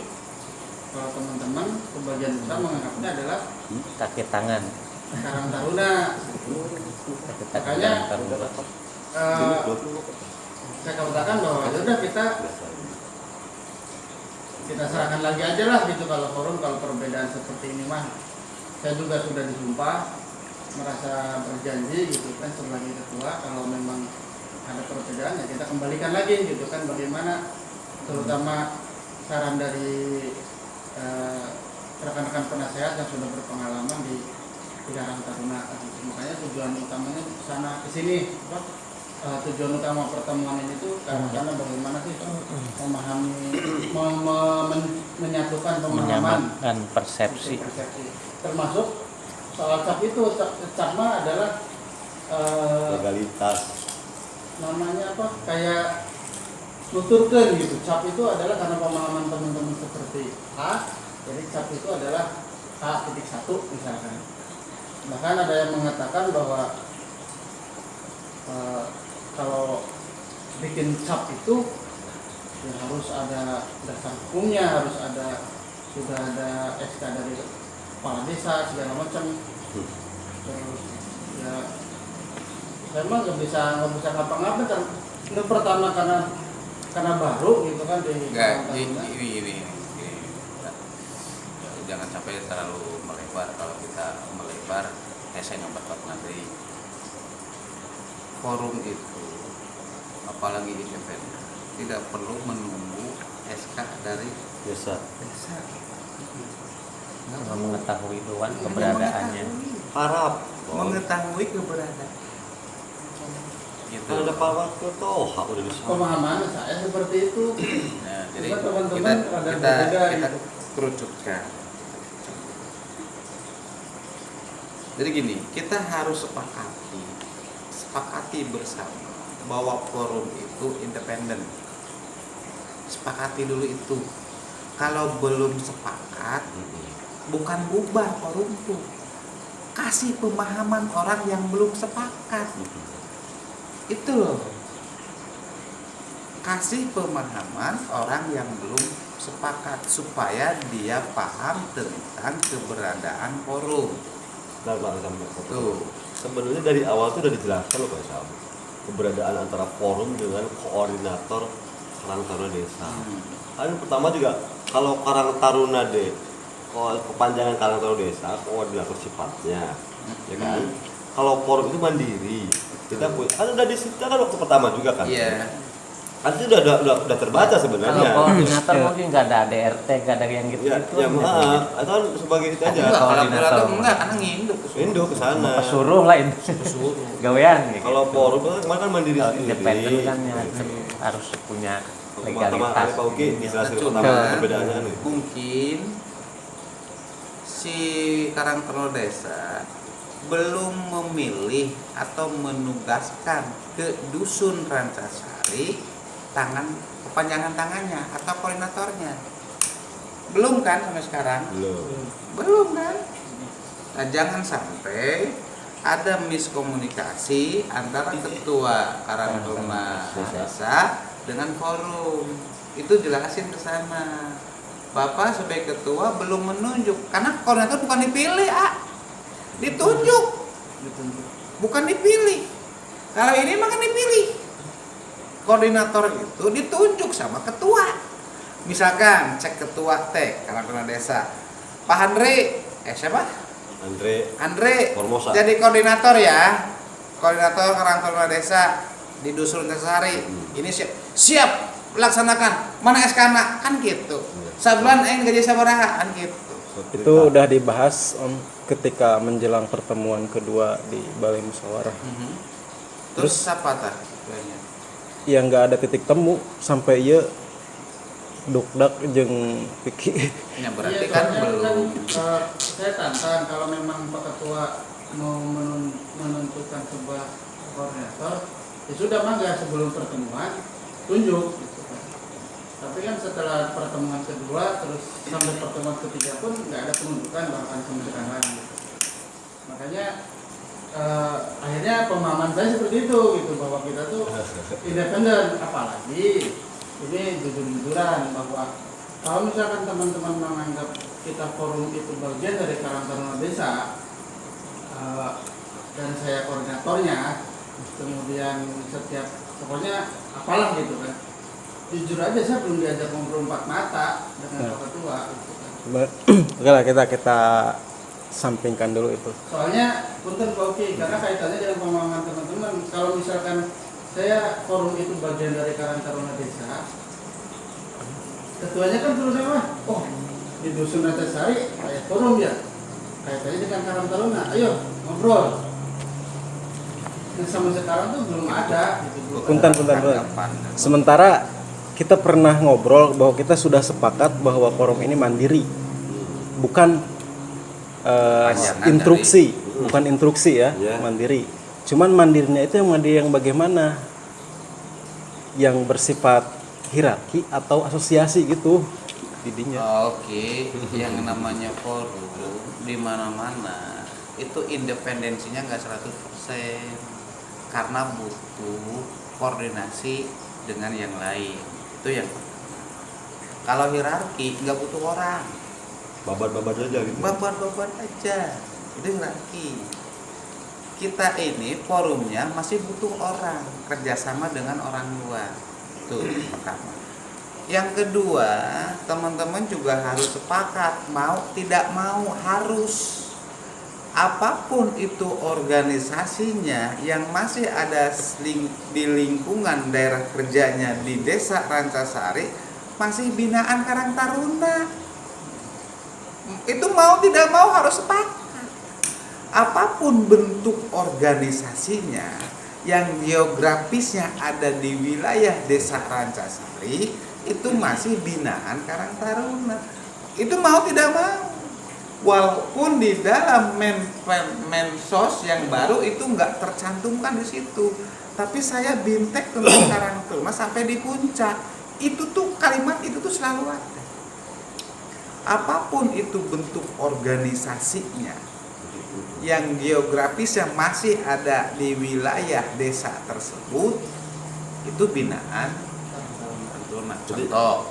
Kalau teman-teman sebagian besar menganggapnya adalah Kaki tangan. Karang Taruna. Kaki Makanya tangan. saya katakan bahwa ya udah kita serahkan lagi aja lah gitu kalau forum, kalau perbedaan seperti ini mah. Saya juga sudah disumpah, merasa berjanji gitu kan sebagai ketua, kalau memang ada perbedaan ya kita kembalikan lagi gitu kan, bagaimana terutama saran dari rekan-rekan penasehat yang sudah berpengalaman di Karang Taruna. Makanya tujuan utamanya sana ke sini, tujuan utama pertemuan ini tuh karena bagaimana sih memahami, menyatukan pemahaman Menyamakan persepsi. termasuk soal cap itu. Cap mah adalah legalitas. namanya apa, kayak nuturkan gitu. Cap itu adalah karena pemahaman teman-teman seperti A, jadi cap itu adalah H.1 misalkan. Bahkan ada yang mengatakan bahwa kalau bikin cap itu ya harus ada dasar hukumnya, harus ada, sudah ada SK dari kepala desa segala macam. Terus ya saya mah nggak bisa ngapa-ngapain kan. Itu pertama karena baru gitu kan di Enggak, Taruna. ini. Jangan sampai terlalu melebar. Kalau kita melebar, saya nggak nanti. Forum itu, apalagi independen, tidak perlu menunggu SK dari Biasa. desa. Mengetahui doang keberadaannya. Harap. Mengetahui keberadaan. Gitu. Kan ada Pak Wakil Toha udah di sana. Pemahaman saya seperti itu. Nah, jadi Cuma teman-teman ada berbeda kita gitu. kerucutkan. Jadi gini, kita harus sepakati bersama bahwa forum itu independen. Sepakati dulu itu. Kalau belum sepakat, bukan bubar forum itu. Kasih pemahaman orang yang belum sepakat. Itu loh. Kasih pemahaman orang yang belum sepakat supaya dia paham tentang keberadaan forum. Nah, Pak sampai Tuh. sebenarnya dari awal tuh udah dijelaskan loh Pak Sam, keberadaan antara forum dengan koordinator Karang Taruna Desa. Yang pertama juga kalau Karang Taruna kepanjangan Karang Taruna Desa, koordinator sifatnya, ya kan? Kalau forum itu mandiri, kita punya, kan udah disita kan waktu pertama juga kan? Iya. Kan itu udah terbaca Kalau sebenarnya. koordinator mungkin nggak ada ADRT, nggak ada yang gitu. Ya, ya maaf, itu kan sebagai itu aja. Enggak, Koordinator. koordinator enggak, karena nginduk. Indo ke sana. Pesuruh lah ini. Gawean gitu. Kalau forum itu kemarin kan mandiri Kalau sendiri. independen kan ya, harus punya legalitas. Pak Uki dijelasin Cuma pertama perbedaannya nih. mungkin si Karang Taruna Desa belum memilih atau menugaskan ke dusun Rancasari kepanjangan tangannya atau koordinatornya. Belum kan sampai sekarang? Belum kan? Nah, jangan sampai ada miskomunikasi antara ketua Karang Taruna Desa dengan forum. Itu jelasin ke sana. Bapak sebagai ketua belum menunjuk, karena koordinator bukan dipilih, ditunjuk, bukan dipilih. Kalau ini mah kan dipilih. Koordinator itu ditunjuk sama ketua. Misalkan cek ketua Karang Taruna Desa, Pak siapa? Andre Formosa. jadi koordinator ya, koordinator Karang Taruna Desa di dusun Rancasari. Ini siap laksanakan, mana SK-na kan gitu. Sabulan gaji sabaraha kan gitu. Itu udah dibahas ketika menjelang pertemuan kedua di Balai Musyawarah. Terus siapa tah? Yang nggak ada titik temu sampai ya dukdak jeung Piki. Ya berarti Iya, kan soalnya belum. saya tantang kalau memang Pak Ketua mau menentukan sebuah koordinator, ya sudah mangga sebelum pertemuan tunjuk gitu kan. Tapi kan setelah pertemuan kedua terus sampai pertemuan ketiga pun nggak ada penunjukan bahkan sampai sekarang gitu. Makanya akhirnya pemahaman saya seperti itu gitu, bahwa kita tuh independen. Apalagi ini jujur-jujuran bahwa kalau misalkan teman-teman menganggap kita forum itu bagian dari Karang Taruna Desa dan saya koordinatornya, kemudian setiap pokoknya apalah gitu kan. Jujur aja saya belum diajak ngobrol empat mata dengan Pak Ketua gitu kan. Oke lah, kita sampingkan dulu itu. Soalnya punten Pak Uki, karena kaitannya dengan pemahaman teman-teman. Kalau misalkan saya forum itu bagian dari Karang Taruna Desa, ketuanya kan terus apa? Oh, di Dusun Ratesari kayak forum ya, kaitannya dengan Karang Taruna. Ayo ngobrol. Dan sampai sekarang tuh belum ada. Gitu. Punten. Sementara kita pernah ngobrol bahwa kita sudah sepakat bahwa forum ini mandiri, bukan instruksi, bukan instruksi ya, mandiri. Cuman mandirinya itu yang bagaimana? Yang bersifat hierarki atau asosiasi gitu didinya. Oke, yang namanya forum di mana-mana itu independensinya nggak 100% karena butuh koordinasi dengan yang lain. Itu yang kalau hierarki nggak butuh orang, Babat aja gitu. babat aja, itu hierarki. Kita ini forumnya masih butuh orang, kerjasama dengan orang luar. Itu pertama. Yang kedua, teman-teman juga harus sepakat, mau tidak mau harus. Apapun itu organisasinya yang masih ada di lingkungan daerah kerjanya di Desa Rancasari masih binaan Karang Taruna. Itu mau tidak mau harus sepakat. Apapun bentuk organisasinya yang geografisnya ada di wilayah Desa Rancasari itu masih binaan Karang Taruna. Itu mau tidak mau. Walaupun di dalam mensos yang baru itu nggak tercantumkan di situ, tapi saya bintek tentang Karang Taruna sampai di puncak. Itu tuh kalimat itu tuh selalu ada. Apapun itu bentuk organisasinya, yang geografis yang masih ada di wilayah desa tersebut, itu binaan Karang Taruna. Contoh.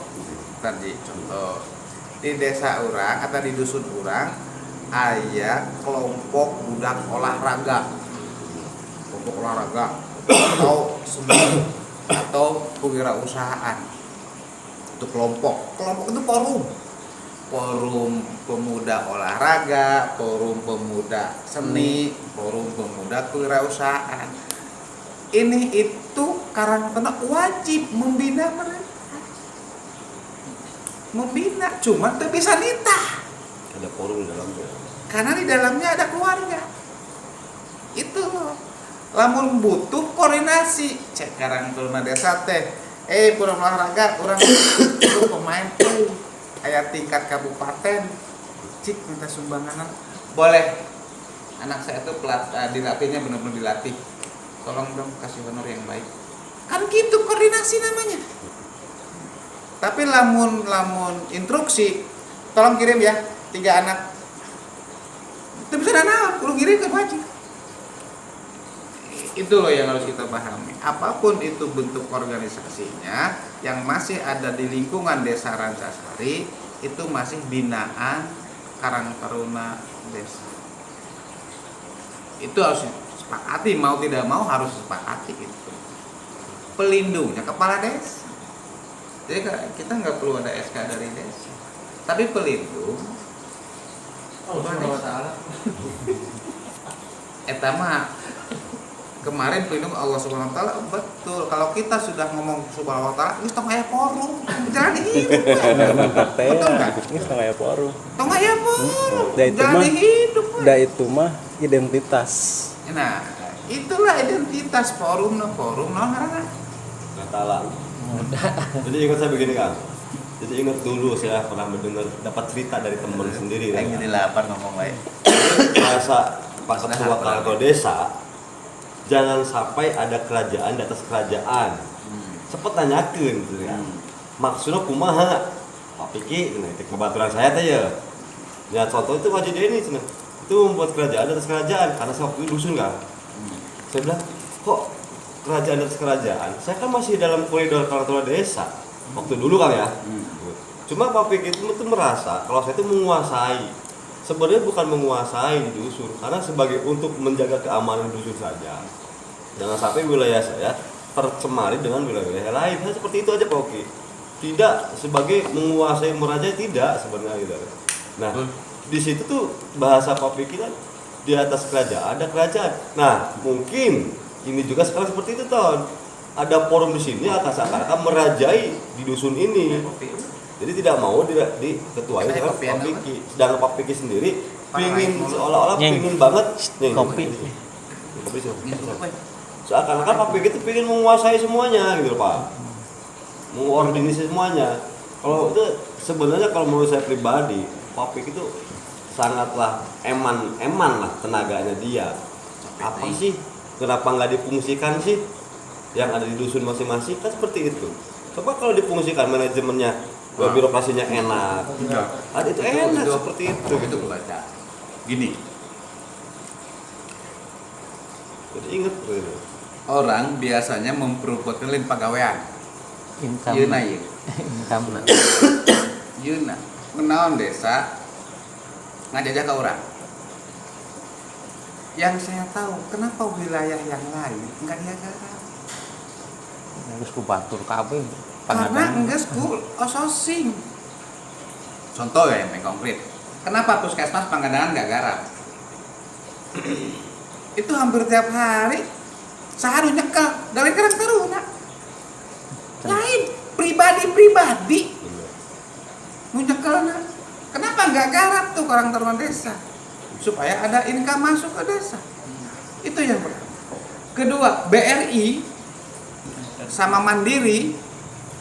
Di desa orang atau di dusun orang aya kelompok budak olahraga atau seni atau kewirausahaan. Itu kelompok itu forum pemuda olahraga, forum pemuda seni, forum pemuda kewirausahaan. Ini itu Karang Taruna wajib membina mereka. Cuma tidak bisa nitah. Ada forum di dalamnya. Karena di dalamnya ada keluarga. Itu loh. Lamun butuh koordinasi. Cek Karang Taruna Desa teh. Forum olahraga, orang itu pemain aya tingkat kabupaten. Cik minta sumbangan. Boleh. Anak saya itu dilatihnya benar-benar dilatih. Tolong dong kasih honor yang baik. Kan gitu koordinasi namanya. Tapi lamun instruksi, tolong kirim ya 3 anak. Itu bisa dana, kudu kirim ke wajib. Itu loh yang harus kita pahami. Apapun itu bentuk organisasinya yang masih ada di lingkungan Desa Rancasari itu masih binaan Karang Taruna Desa. Itu harus sepakati, mau tidak mau harus sepakati itu. Pelindungnya kepala desa. Jadi kita nggak perlu ada SK dari desa, tapi pelindung Allah Ta'ala. Etama kemarin pelindung Allah Subhanahu Wa Ta'ala betul. Kalau kita sudah ngomong Subhanahu Wa Ta'ala, ini tong aya forum, jangan dihidup. Betul nggak? Ini setengah forum. Tong aya forum, itu jangan mah, dihidup. itu mah identitas. Nah, itulah identitas forum ngaranna. Natalan. Jadi ingat saya begini kan. Jadi ingat dulu saya pernah mendengar dapat cerita dari teman sendiri. Kayak gini lah apa ngomong baik. Masa pas ketua kantor desa, jangan sampai ada kerajaan di atas kerajaan. Cepet tanyakeun gitu kan. Maksudnya kumaha? Pak Piki, itu kebetulan saya teh ya. Ya contoh itu Haji Deni cenah. Itu membuat kerajaan di atas kerajaan karena saya waktu itu dusun kan. Saya bilang, kok kerajaan atas kerajaan? Saya kan masih dalam koridor Karang Taruna Desa. Waktu dulu kan ya. Cuma Pak Piki itu merasa kalau saya itu menguasai. Sebenarnya bukan menguasai di dusun, karena sebagai untuk menjaga keamanan dusun saja. Jangan sampai wilayah saya tercemari dengan wilayah lain. Nah, seperti itu aja Pak Oki. Tidak sebagai menguasai merajai, tidak sebenarnya gitu. Nah, di situ tuh bahasa Pak Piki kan di atas kerajaan ada kerajaan. Nah, mungkin ini juga sekarang seperti itu Ton. Ada forum di sini akan merajai di dusun ini. Jadi tidak mau diketuai dengan Pak Piki. Sedangkan Pak Piki sendiri pingin seolah-olah pingin banget nih, Kopi. kopi seakan-akan Pak Piki itu pingin menguasai semuanya gitu Pak, mengordinasi semuanya. Kalau itu sebenarnya kalau menurut saya pribadi Pak Piki itu sangatlah eman lah tenaganya dia. Apa sih kenapa nggak difungsikan sih yang ada di dusun masing-masing, kan seperti itu. Coba kalau difungsikan manajemennya, birokrasinya enak, ada itu enak seperti itu gitu. Baca gini, Jadi inget gitu. orang biasanya memperbuatkan lain pegawaian. Income. Yeuna ieu. Income. Yeuna menaon desa ngajajah ke orang. Yang saya tahu, kenapa wilayah yang lain enggak diagarap? Harus ku batur kabeh. Karena enggak school outsourcing. Contoh ya yang konkret. Kenapa puskesmas Pangandaran enggak garap? Itu hampir tiap hari sehari nyekel dari kerang taruna. Lain pribadi nu nyekelna. Kenapa enggak garap tuh orang taruna desa? Supaya ada income masuk ke desa. Itu yang pertama. Kedua, BRI sama Mandiri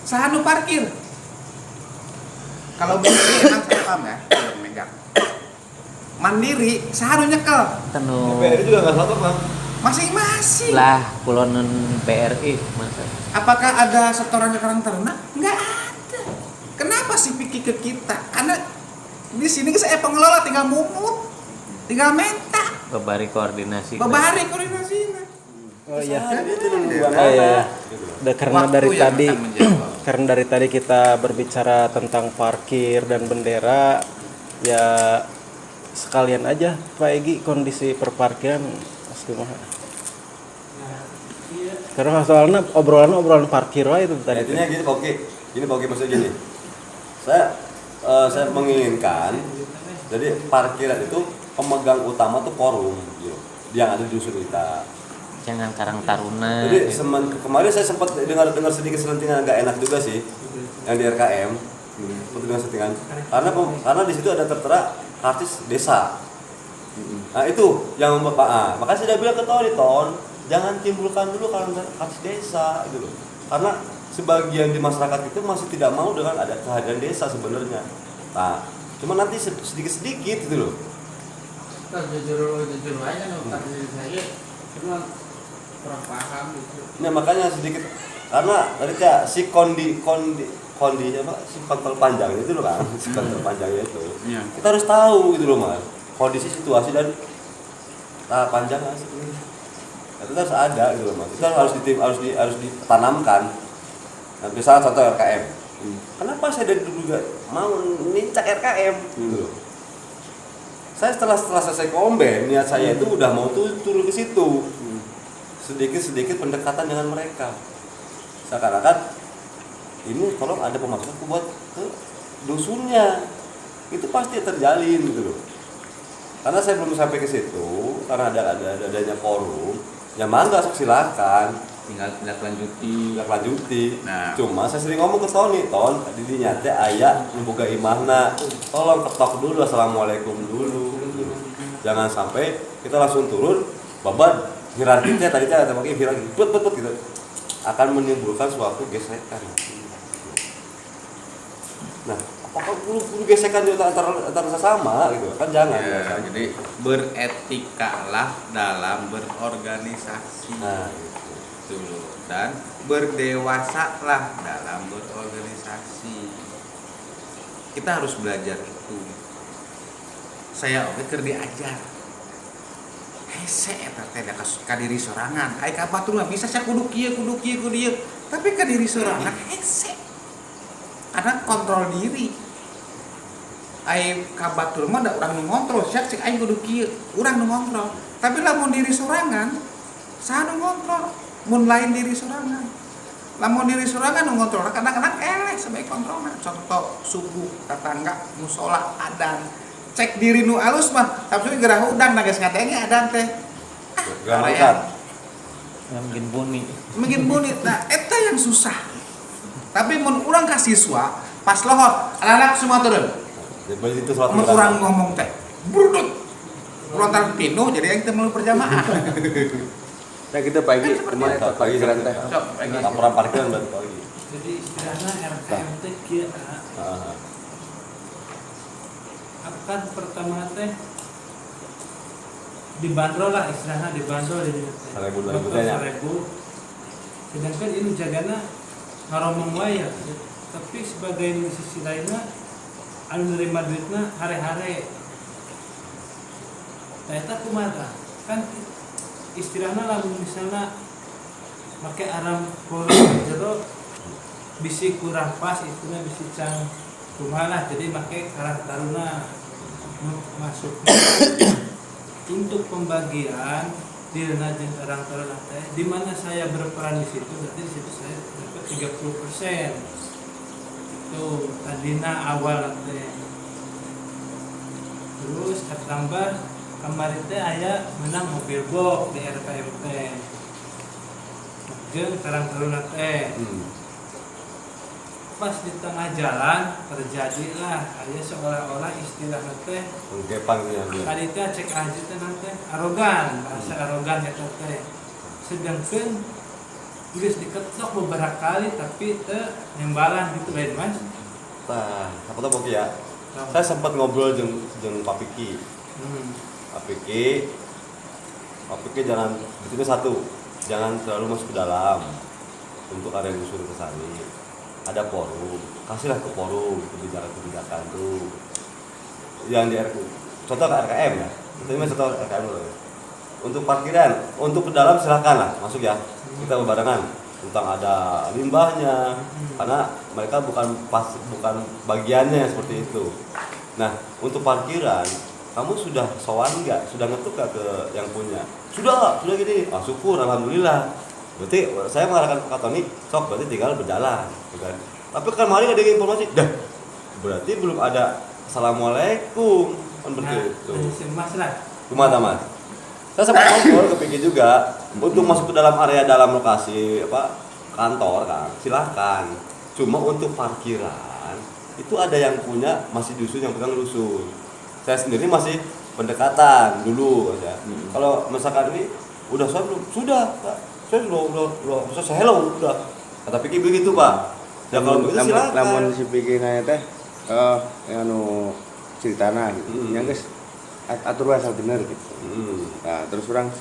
sahanu parkir. Kalau BRI emang saya paham ya, yang megang. Mandiri sahanu nyekel. Tenu BRI juga nggak satu Bang. Masing-masing. lah kulonan BRI masa. Apakah ada setoran ke Karang Taruna? Enggak ada. Kenapa sih pikir ke kita? Karena di sini saya pengelola tinggal mumut, tinggal minta, Babari koordinasi. babari koordinasinya. Oh iya. Itu nunggu Iya. Karena Waktu dari yang tadi akan menjawab. karena dari tadi kita berbicara tentang parkir dan bendera, ya sekalian aja Pak Egi kondisi perparkiran gimana? Karena soalnya obrolan parkir wae itu tadi. Intinya gini Pak Oki, maksudnya gini. Saya menginginkan jadi parkiran itu pemegang utama tuh forum gitu, yang ada di dusun kita. Jangan Karang Taruna. Jadi kemarin saya sempat dengar sedikit selentingan agak enak juga sih yang di RKM. Sempat dengar selentingan karena di situ ada tertera karcis desa. Nah itu yang Bapak. Makanya saya udah bilang ke Ton, jangan timbulkan dulu karcis desa gitu loh. Karena sebagian di masyarakat itu masih tidak mau dengan ada kehadiran desa sebenarnya. Nah, cuma nanti sedikit-sedikit gitu loh. Jujur aja nih, saya cuma kurang paham gitu. Nah makanya sedikit karena tadi ya si kondi apa si kontrol panjangnya itu loh kan, si kontrol panjangnya itu. Iya. Kita harus tahu gitu loh Mas, kondisi situasi dan panjang sih. Itu harus ada gitu loh Mas. Itu harus ditanamkan. Nah, misalnya contoh RKM. Kenapa saya dari dulu juga mau nincak RKM gitu loh. Saya setelah selesai komben, niat saya itu udah mau turun ke situ. Sedikit pendekatan dengan mereka. Seakan-akan ini kalau ada pemasukan buat ke dusunnya, itu pasti terjalin gitu loh. Karena saya belum sampai ke situ, karena adanya forum, ya mangga sok silakan. Tinggal tindak lanjuti. Nah. Cuma saya sering ngomong ke Tony, tadi dinyate ayah membuka imahna, tolong ketok dulu assalamualaikum dulu. Jangan sampai kita langsung turun, babat hierarkinya tadi ada pakai hierarki, put gitu, akan menimbulkan suatu gesekan. Nah, apakah perlu gesekan di antara sesama gitu? Kan jangan. Ya, jadi beretikalah dalam berorganisasi. Nah, Dulu dan berdewasalah dalam berorganisasi. Kita harus belajar itu. Saya keur diajar. Hese eta teh da ka diri sorangan. Ai ka batur mah bisa saya kudu kieu. Tapi ka diri sorangan hese. Karena kontrol diri. Ai ka batur mah da urang nu ngontrol, sak cek aing kudu kieu, urang nu ngontrol. Tapi lamun diri sorangan, saha nu ngontrol? mun lain diri sorangan. Lamun diri sorangan nu ngontrol kadang-kadang eleh sebagai kontrolna. Contoh subuh tetangga musola adan. Cek diri nu alus mah tapi gerah udang na geus ngatenya adan teh. Gerakan. Yang bikin bunyi. Mungkin bunyi. Nah, eta yang susah. Tapi mun urang ka siswa pas lohor anak-anak semua turun. Jadi itu suatu Mun urang ngomong teh brudut. Frontal pinu jadi yang kita melalui perjamaah. Nah kita pagi kemana Pak, pagi parkiran teh? Sok, pagi. laporan parkiran berarti pagi. Jadi istilahnya RKMT kieu Ah, akan pertama teh dibanderol lah istilahnya dibanderol di 1.000-2.000 teh nya. 1.000. Sedangkan ini jagana ngaromong wae ya. Tapi sebagai sisi lainnya anu nerima duitna hare-hare. Nah eta kumaha? Kan istilahnya lamun misalnya make aram polong jero bisi kurang pas itunya bisi can kumaha jadi make karang taruna masuk untuk pembagian dirna jeung karang taruna teh di mana saya berperan di situ berarti di situ saya dapat 30%. Tuh tadina awal teh. Terus tambah kemarin teh aya menang mobil box di RKMT jeung karang taruna teh. Pas di tengah jalan terjadilah aya seolah-olah istilah teh Pengkepan nya dia. tadi teh cek aja teh nanti arogan bahasa arogan eta teh sedangkan geus diketok beberapa kali tapi teu nembalan gitu lain Mas. Nah, apa tuh Boki ya? Saya sempat ngobrol jeung Pak Piki. Pak Piki jangan itu satu, jangan terlalu masuk ke dalam untuk area usul ke sana. Ada forum, kasihlah ke forum kebijakan tuh yang di contoh ke RKM ya, itu ini contoh RKM dulu. Untuk parkiran, untuk ke dalam silakan lah masuk ya, kita berbarengan tentang ada limbahnya, karena mereka bukan bagiannya seperti itu. Nah untuk parkiran kamu sudah sowan nggak? Sudah ngetuk nggak ke yang punya? Sudah gini. Ah, syukur, alhamdulillah. Berarti saya mengarahkan Pak Tony, sok berarti tinggal berjalan, kan? Tapi kan kemarin ada informasi, dah berarti belum ada assalamualaikum, kan begitu. Mas lah. Gimana Mas? Saya sempat ngobrol kepikir juga untuk masuk ke dalam area dalam lokasi kantor kan, silahkan. Cuma untuk parkiran itu ada yang punya masih dusun yang pegang dusun. Saya sendiri masih pendekatan dulu ya. Kalau misalkan ini udah saya belum sudah Pak. Saya udah saya hello udah. Kata pikir begitu Pak. Ya kalau begitu silakan. Namun si pikir nanya teh yang anu ceritana gitu. Yang guys atur asal bener gitu. Nah, terus orang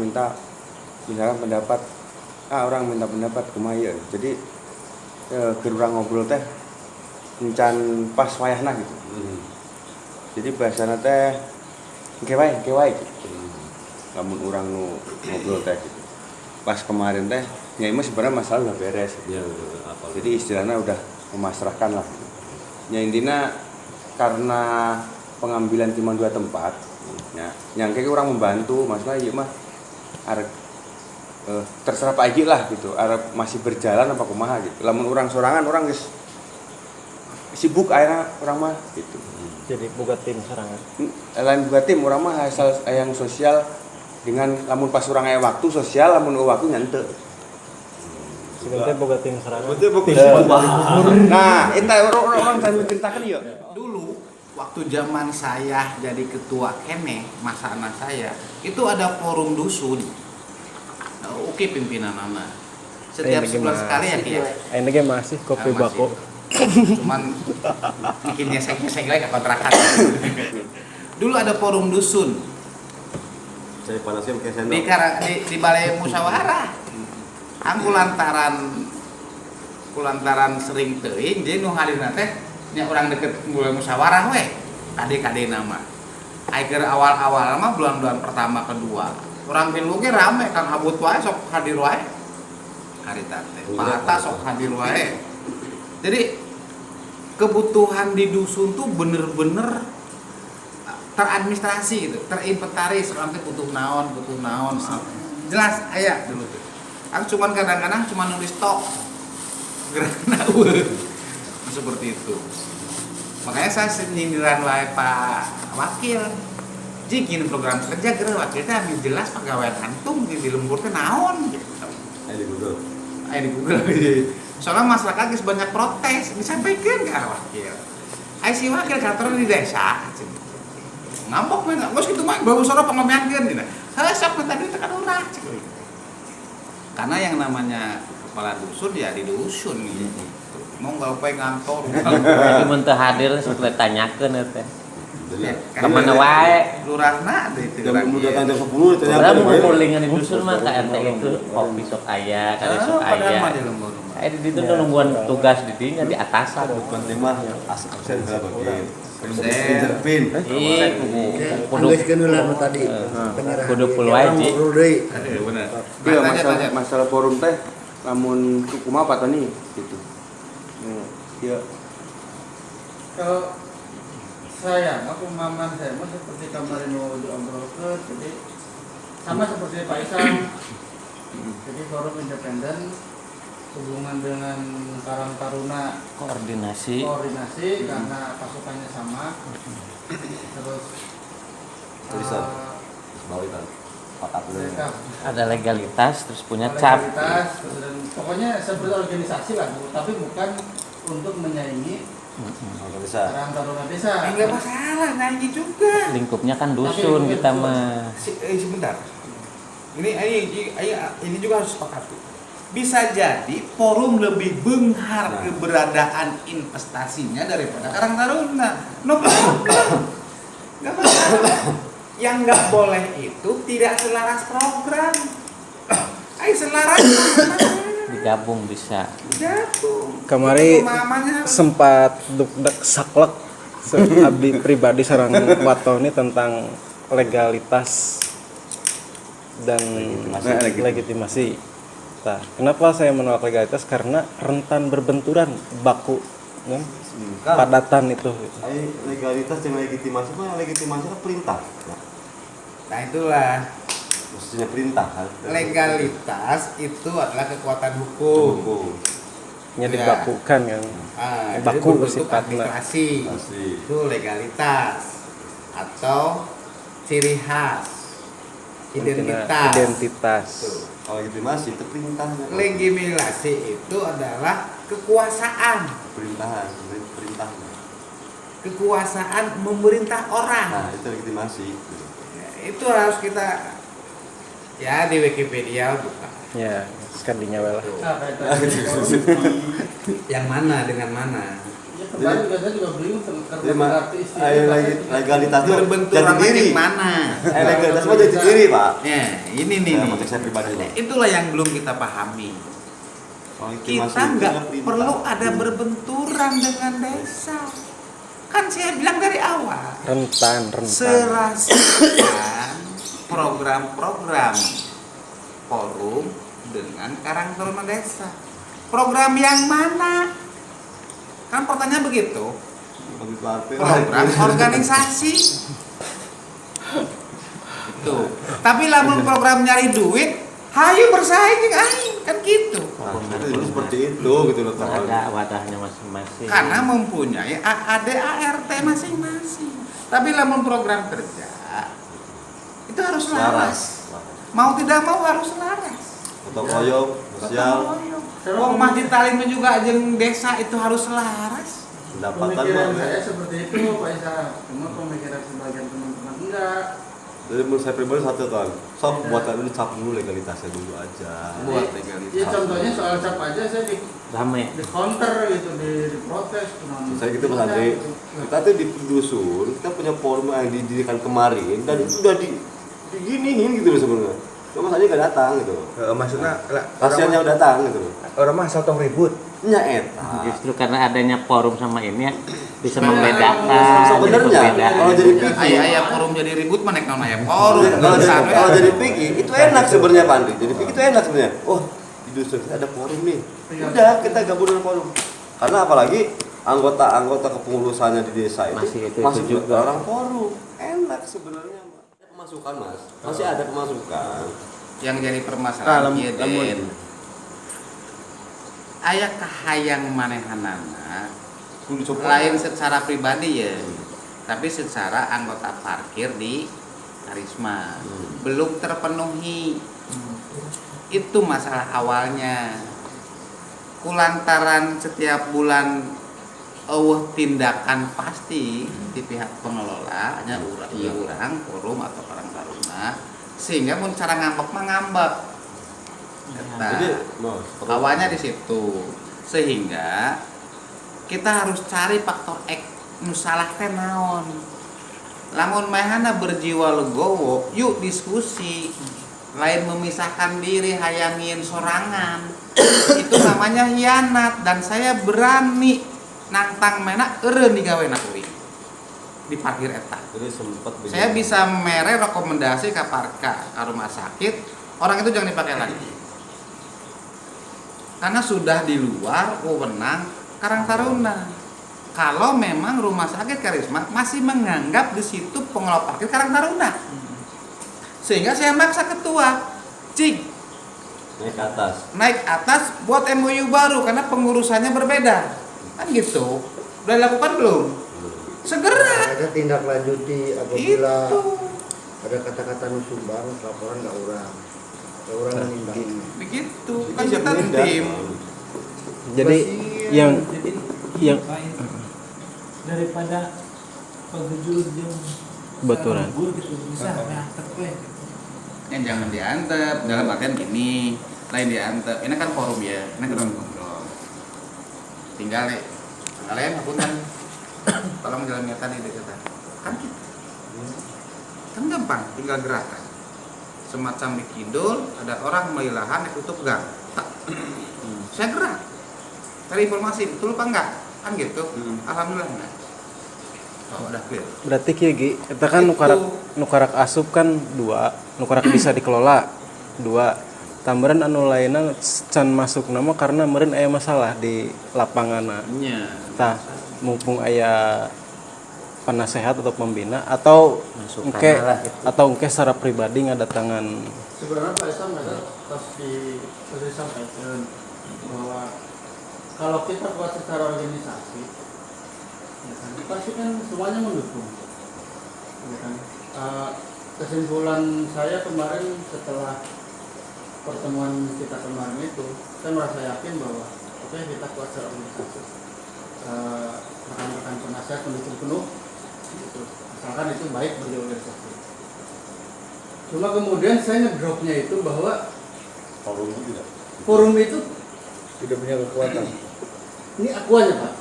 minta misalkan pendapat orang minta pendapat kumaha. Jadi keur urang ngobrol teh encan pas wayahna gitu. Jadi bahasana teh engke wae gitu. Lamun urang nu ngobrol teh gitu. Pas kemarin teh nya mah sebenarnya masalah udah beres. Ya, Jadi istilahnya udah memasrahkan lah. Ya intinya karena pengambilan cuma 2 tempat, ya, yang kayak orang membantu, masalah iya mah arek terserah Pak Igi lah gitu, arek masih berjalan apa kumaha gitu. Lamun orang sorangan orang geus sibuk akhirnya orang mah gitu. Jadi buka tim serangan. Lain buat tim orang mah asal yang sosial dengan lamun pas orang aya waktu sosial, lamun waktu nyante. Sebenarnya buka tim serangan. Betul bagus. Nah, eta orang saya menceritakan yuk. Dulu waktu zaman saya jadi ketua kene masa anak saya itu ada forum dusun. Oke pimpinan anak. Setiap sebulan sekali ya Ki. Ini masih kopi Masih. bako. Cuman bikinnya saya lagi kontrakan. Dulu ada forum dusun Saya panasnya pakai sendok. di balai musyawarah. Angku lantaran sering teuing jadi nu hadirna teh nya urang deket mulai musyawarah we. Kade nama. Akhir awal-awal mah bulan-bulan pertama kedua. Urang tilu ge rame Kang Habut wae sok hadir wae. Harita teh. Pak Atta sok hadir wae. Jadi kebutuhan di dusun tuh bener-bener teradministrasi gitu, terinventaris orang teh butuh naon. Jelas aya dulu tuh. Aku cuman kadang-kadang cuma nulis tok gerakan seperti itu. Makanya saya sindiran wae Pak Wakil. Jikin program kerja geura wakil teh ambil jelas pegawaian antum di lembur teh naon gitu. Di Google. Di Google. Soalnya masyarakat geus banyak protes disampaikan ke wakil. Ai si wakil kantor di desa. Ngambok mah geus kitu mah baru sora pangamiankeun dina. Heuh sok tadi tekan urang cek. Karena yang namanya kepala dusun ya di dusun gitu. Mau nggak apa ngantor. Jadi mun teu hadir sok ditanyakeun teh. Ya, Kemana wae? Lurahna deh itu. Jam datang jam 10 tanya. Udah mau ngulingan di dusun mah ka RT itu kopi sok aya, kali sok aya. Di ditu nungguan tugas di dinya di atasan. Penting mah absen berapa gitu. Interpin. Kudu tadi kudu full wae Ji. Bener. Iya, masalah forum teh lamun kumaha apa nih gitu. Iya. Kalau saya, aku maman saya mah seperti kemarin mau diobrolkan, jadi sama seperti Pak Isam. Jadi forum independen hubungan dengan Karang Taruna Koordinasi karena pasukannya sama. Terus Tulisan. Balikan. mereka ada legalitas terus punya cap. legalitas, dan pokoknya seperti organisasi lah, tapi bukan untuk menyaingi Bisa. Karang Taruna desa. Enggak masalah, nyanyi juga. Lingkupnya kan dusun kita mah. Sebentar. Ini juga harus sepakati. Bisa jadi forum lebih benghar keberadaan investasinya daripada Karang Taruna. No problem. Enggak masalah. Yang nggak boleh itu tidak selaras program. Ayo selaras Digabung bisa. gabung. Kamari Pemahamannya harus sempat dukdek saklek abdi pribadi sareng Watoni tentang legalitas dan legitimasi. Nah, kenapa saya menolak legalitas? Karena rentan berbenturan baku kan? Padatan itu. Legalitas dan legitimasi mah legitimasi kan perintah. Nah itulah Maksudnya perintah kan. legalitas itu adalah kekuatan hukum. Nya Ya. dibakukan kan. Jadi Baku berbentuk sifatna. aplikasi. Pasti. Itu legalitas atau ciri khas, identitas. Identitas. Tuh. Kalau legitimasi itu perintahnya. Legitimasi itu adalah kekuasaan, Perintah. kekuasaan memerintah orang. Nah, itu legitimasi. Ya, itu harus kita ya di Wikipedia buka. Ya, sekalinya wae lah. Yang mana dengan mana? Ya, kemarin juga saya juga bingung Jadi arti istilah legalitas itu jati Berbenturan diri. di mana? Legalitas mah jati diri, Pak. Ya, ini nih. Nah, konteks saya pribadi, Pak. Itulah yang belum kita pahami. Kalau legitimasi Kita itu nggak adalah perintah. perlu ada berbenturan dengan desa. Kan saya bilang dari awal, Rentan. serasikan program-program forum dengan Karang Taruna Desa. Program yang mana? Kan pertanyaan begitu. Bagi partai. Program organisasi. Itu. Tapi lamun program nyari duit, hayu bersaing aing kan gitu. Itu seperti itu gitu loh. Ada wadahnya masing-masing. Karena mempunyai AAD ART masing-masing. Tapi lamun program kerja itu harus laras. Mau tidak mau harus laras. Gotong royong, sosial, Wong masjid talim juga jeung desa itu harus laras. pendapatan pemikiran mah. saya seperti itu Pak Isam, cuma pemikiran sebagian teman-teman enggak. Jadi menurut saya pribadi satu tahun. Sob buatkan dulu cap dulu legalitasnya dulu aja. Buat Ya legalitas. contohnya soal cap aja saya Rame. di counter gitu, di protes. Saya gitu Mas Andri. Kita tuh di dusun, kita punya forum yang didirikan kemarin dan itu udah diginiin gitu loh sebenarnya. Cuma Mas Andri nggak datang gitu. Maksudnya Kasiannya udah datang gitu loh. orang mah asal tong ribut. Nya eta. Justru karena adanya forum sama ini ya bisa membedakan. Sebenarnya kalau jadi pikir Ayah forum jadi ribut mana kalau ayah forum. kalau jadi pikir itu enak sebenarnya Pak Andri. Jadi pikir itu enak sebenarnya. Oh, di dusun kita ada forum nih. Udah kita gabung dengan forum. Karena apalagi anggota kepengurusannya di desa itu Masih itu juga. orang forum. Enak sebenarnya. Ada pemasukan Mas. Masih ada pemasukan. yang jadi permasalahan ieu lamun- Den. Aya kahayang manehanana lain secara pribadi ya, tapi secara anggota parkir di Karisma belum terpenuhi. Itu masalah awalnya. Kulantaran setiap bulan tindakan pasti di pihak pengelola hanya urang forum atau Karang Taruna, sehingga mun cara ngambek mah ngambek. Jadi, Awalnya di situ, sehingga kita harus cari faktor X nu salah teh naon. Lamun mahana berjiwa legowo, yuk diskusi. Lain memisahkan diri hayangin sorangan. Itu namanya hianat, dan saya berani nantang mena eureun digawena kuring di parkir eta. Jadi sempat Saya bisa mere rekomendasi ke rumah sakit, orang itu jangan dipakai lagi. Karena sudah di luar wewenang Karang Taruna. Kalau memang rumah sakit Karisma masih menganggap di situ pengelola parkir Karang Taruna. Sehingga saya maksa ketua, Cik, naik atas buat MOU baru karena pengurusannya berbeda. Kan gitu. Udah dilakukan belum? Segera. Ada tindak lanjuti apabila Itu. ada kata-kata nusumbang laporan ke orang. Ke orang menimbang. Begitu. Kan kita tim. Jadi yang yang daripada pagujur jeung Baturan. gugur gitu bisa nyatet we. Yang jangan diantep dalam artian gini, lain diantep. Ini kan forum ya, ini kan ngobrol. Tinggal kalian ngapunten. Tolong jalan nyata nih kita. Kan gitu. Kan gampang, tinggal gerakan. Semacam di kidul, ada orang beli lahan tutup gang. Tak. Saya gerak. Cari informasi, betul apa enggak? Kan gitu. Alhamdulillah enggak. Oh, udah clear. berarti kieu Gi, eta kan nukarak asup kan 2, nukarak bisa dikelola 2. Tambahan anu lainna can masuk nama karena meureun aya masalah di lapanganna. Nya. Tah, mumpung aya penasehat atau pembina atau engke secara pribadi ngadatangan. Sebenarnya Pak Isam ada pasti disampaikan bahwa kalau kita buat secara organisasi, ya kan, pasti kan semuanya mendukung. Ya kan? Kesimpulan saya kemarin setelah pertemuan kita kemarin itu, saya merasa yakin bahwa oke, kita kuat secara organisasi. Rekan-rekan penasihat mendukung penuh, gitu. Asalkan itu baik bagi organisasi. Cuma kemudian saya ngedropnya itu bahwa forum itu Tidak punya kekuatan. ini akuanya Pak.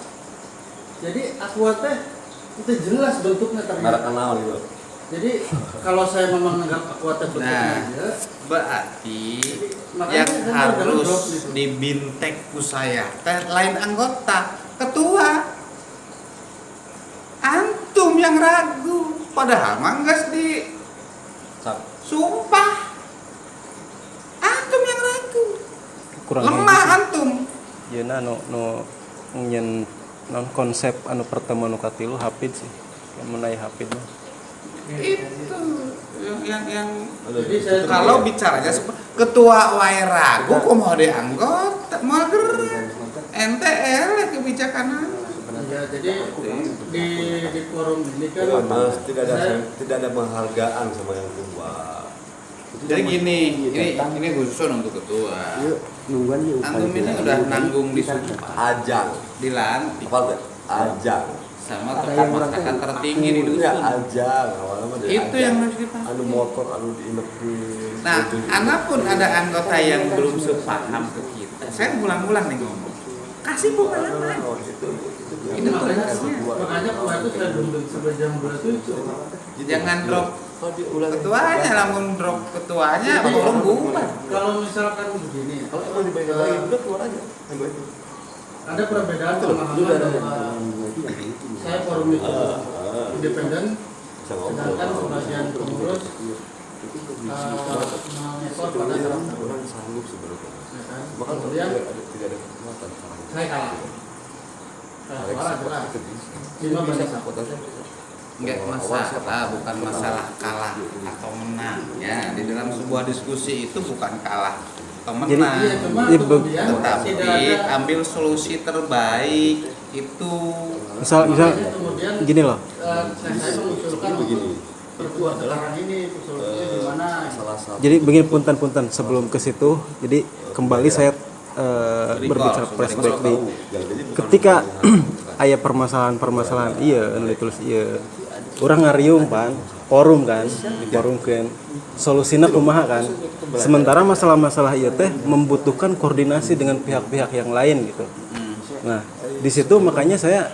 Jadi aqua teh itu jelas bentuknya ternyata. Merek kenal gitu. Jadi kalau saya memang menganggap aqua teh bentuknya aja, Berarti makanya yang saya harus ngedrop gitu. dibintek ku saya teh lain anggota, ketua. Antum yang ragu, padahal mah geus di sumpah. Antum yang ragu. Kurang Lemah antum. yeuna nu nyen non konsep anu pertemuan nu katilu Hafid sih. Yang menaik Hafid mah. Itu yang Jadi saya kalau bicaranya ketua wae ragu kok mau dianggota mager NTL kebijakan. ya, jadi di forum ini kan Mas, tidak saya- ada penghargaan sama yang tua. Jadi gini, ini khusus untuk ketua. Nungguan yuk. Antum ini udah nanggung di Sumpah, Ajang. dilantik Apa tuh? Ajang. sama tokoh masyarakat tertinggi di Ya, dusun. ajang. Awalnya mah dari Itu ajang. yang harus dipahami. Anu motor, anu diinekin. Nah, anak pun ada anggota yang belum sepaham ke kita. Saya ngulang-ngulang nih ngomong. Kasih pengalaman. Itu tugasnya. makanya waktu itu saya belum sebejam itu Jangan drop ketuanya, lamun drop ketuanya, forum bubar. kalau misalkan begini, Kalau emang dibayar lagi, udah keluar aja. Ayo itu. ada perbedaan pemahaman bahwa saya forum itu independen, Bisa ngobrol. sedangkan sebagian pengurus mengekor pada dalam Orang sanggup sebenarnya. ya kan? Bahkan Kemudian tidak ada kekuatan. saya kalah. Suara jelas 5 banding 1. Enggak masalah, bukan masalah kalah atau menang ya. Di dalam sebuah diskusi itu bukan kalah atau Jadi- menang. Iya, cuma Iya, kemudian Tetapi tidak ada ambil solusi terbaik itu. misal kemudian gini loh, saya mengusulkan begini perbuatan sekarang ini solusinya gimana salah satu jadi begini, punten sebelum ke situ, jadi kembali saya berbicara flashback di ketika aya permasalahan iya anu ditulis iya orang ngariung pan forum kan diforumkeun solusina kumaha kan, sementara masalah-masalah ieu teh membutuhkan koordinasi dengan pihak-pihak yang lain gitu. Nah di situ makanya saya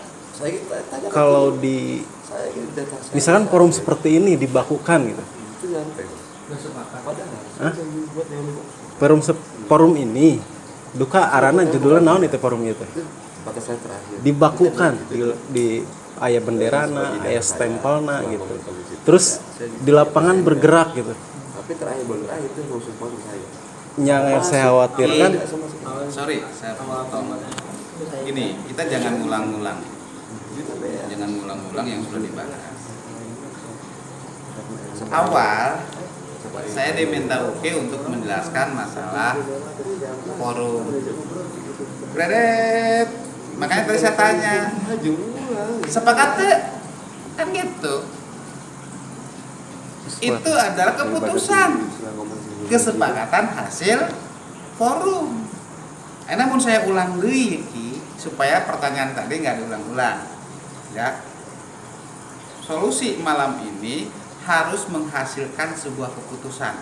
kalau di misalkan forum seperti ini dibakukan gitu, Hah? Forum ini duka arana judulnya naon itu forum itu dibakukan di aya benderana, aya stempelna gitu. Terus di lapangan bergerak gitu. tapi terakhir itu rusuh baru saya Yang saya khawatirkan Sorry, saya potong. Gini, kita jangan ngulang-ngulang. Jangan ngulang-ngulang yang sudah dibahas. Awal saya diminta Uki untuk menjelaskan masalah forum. Beredep. Makanya tadi saya tanya, sepakat tuh? Kan gitu. Itu adalah keputusan, kesepakatan hasil forum. Namun saya ulang deui Ki, supaya pertanyaan tadi nggak diulang-ulang. Ya. Solusi malam ini harus menghasilkan sebuah keputusan.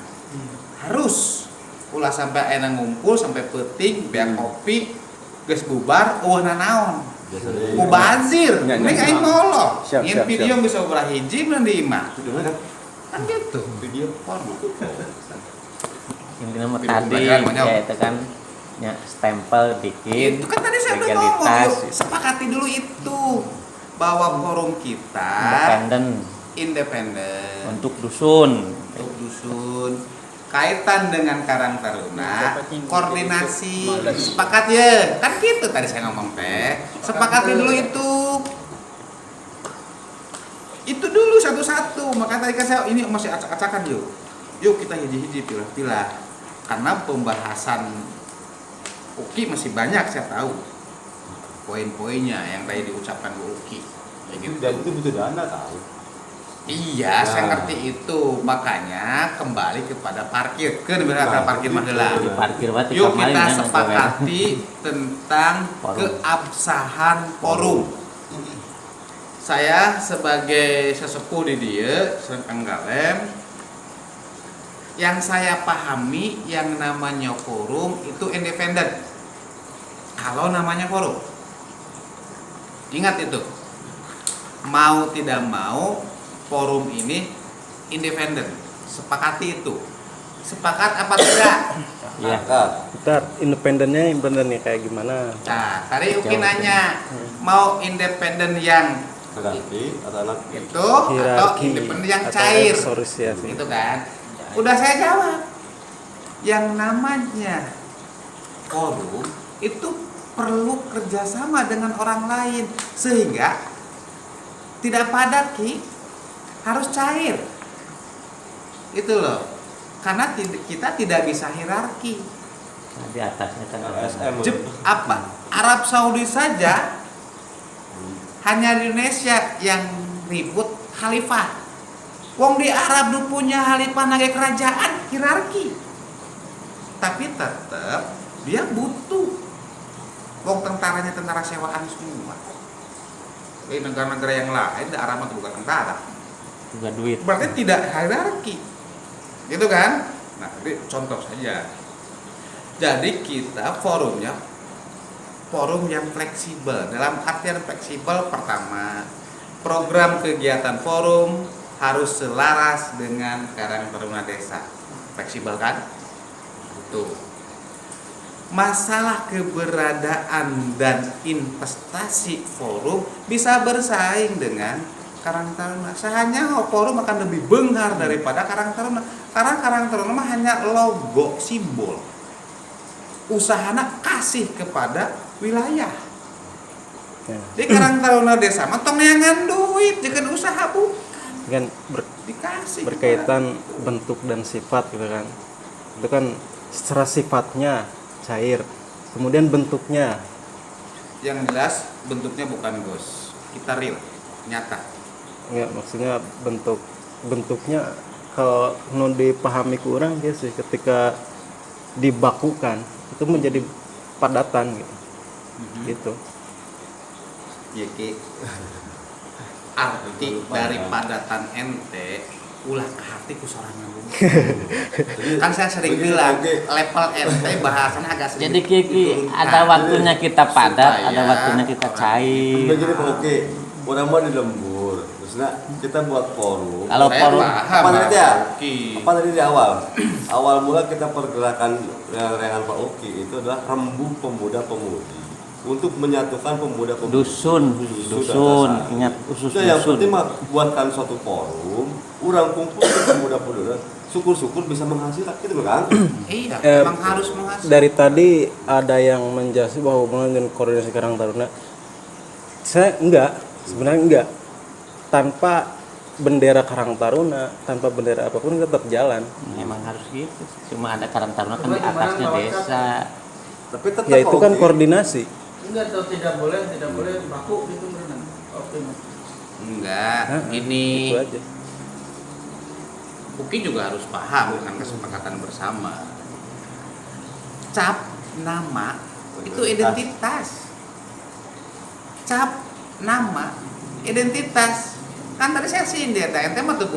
Harus. Ulah sampai ayeuna ngumpul sampai peuting, beak kopi, geus bubar, eueuh nanaon. Mubazir, mending aing ngolo. Ingin video bisa ulah hiji mending di imah. Kan gitu. Video porno. Intinya mah Video tadi pembelajaran banyak. ya itu kan ya stempel bikin Itu kan tadi saya udah ngomong, yuk sepakati dulu itu bahwa forum kita independen untuk dusun. untuk dusun, kaitan dengan Karang Taruna, koordinasi, sepakat ya, kan gitu tadi saya ngomong teh, sepakati dulu itu dulu satu-satu. Maka tadi kan saya ini masih acak-acakan yuk kita hiji-hiji pilah-pilah, karena pembahasan Uki masih banyak saya tahu poin-poinnya yang tadi diucapkan Bu Uki ya gitu. dan itu butuh dana tahu. Iya, saya ngerti itu. Makanya kembali kepada parkir. Berapa parkir mah heula. Di parkir berarti Yuk kemarin kita ya, sepakati tentang Forum. keabsahan forum. Saya sebagai sesepuh di dia, Kang Galem, yang saya pahami yang namanya forum itu independen. Kalau namanya forum, ingat itu. Mau tidak mau forum ini independen. Sepakati itu. Sepakat apa tidak? Iya. Bentar, independennya yang bener nih kayak gimana? Nah, tadi Uki nanya, mau independen yang Hierarki atau anak itu atau Hierarki independen yang atau cair? asosiasi. Gitu kan? Udah saya jawab. Yang namanya forum itu perlu kerjasama dengan orang lain sehingga tidak padat Ki, harus cair. Itu loh. Karena kita tidak bisa hierarki. Nah, di atasnya kan ada. Apa? Arab Saudi saja hanya di Indonesia yang ribut khalifah. Wong di Arab lu punya khalifah nage kerajaan hierarki. Tapi tetap dia butuh. Wong tentaranya tentara sewaan semua. Di negara-negara yang lain di Arab itu bukan tentara. Juga duit. Berarti tidak hierarki. Gitu kan? Nah, ini contoh saja. Jadi kita forumnya forum yang fleksibel. Dalam artian fleksibel, pertama, program kegiatan forum harus selaras dengan Karang Taruna Desa. Fleksibel kan? Itu. Masalah keberadaan dan investasi forum bisa bersaing dengan Karang Taruna. Hanya forum akan lebih benghar daripada Karang Taruna. Karena Karang Taruna mah hanya logo, simbol. Usahana kasih kepada wilayah. Ya. Di Karang Taruna Desa mah tong neangan duit jangan usaha bukan kan dikasih berkaitan bentuk dan sifat gitu kan. Itu kan secara sifatnya cair, kemudian bentuknya yang jelas bentuknya bukan ghost, kita real nyata. ya, maksudnya bentuknya kalau nu dipahami kurang dia sih ketika dibakukan itu menjadi padatan gitu. Gitu. Ya Ki, arti dari padatan ente ulah ke hati ku sorangan lu. Kan saya sering bilang level ente bahasannya agak sedikit Jadi Kiki diturunkan. ada waktunya kita padat, Supaya ada waktunya kita cair. Begini Pak Oki, orang mau di lembur, terusnya kita buat forum. Kalau Saya forum paham, Apa tadi ya? Ki. Apa tadi di awal? Awal mula kita pergerakan rengan Pak Oki itu adalah rembuh pemuda-pemudi untuk menyatukan pemuda-pemudi. dusun, ingat usus Nah, yang dusun. penting mah buatkan suatu forum, orang kumpul ke pemuda-pemuda, syukur-syukur bisa menghasilkan gitu kan? Iya, Eh, memang harus menghasilkan. Dari tadi ada yang menjelaskan bahwa hubungan dengan koordinasi Karang Taruna. Saya sebenarnya enggak. Tanpa bendera Karang Taruna, tanpa bendera apapun tetap jalan. Memang harus gitu. Cuma ada Karang Taruna kan Coba di atasnya kemarin desa. Tapi tetap Ya itu kan Pak Oki. koordinasi. Enggak tahu tidak boleh baku gitu berenang. Oke Mas. Enggak, Nah, ini Itu aja. Uki juga harus paham dengan kesepakatan bersama. Cap nama itu identitas. Cap nama identitas. Kan tadi saya sindir, ente mah tuh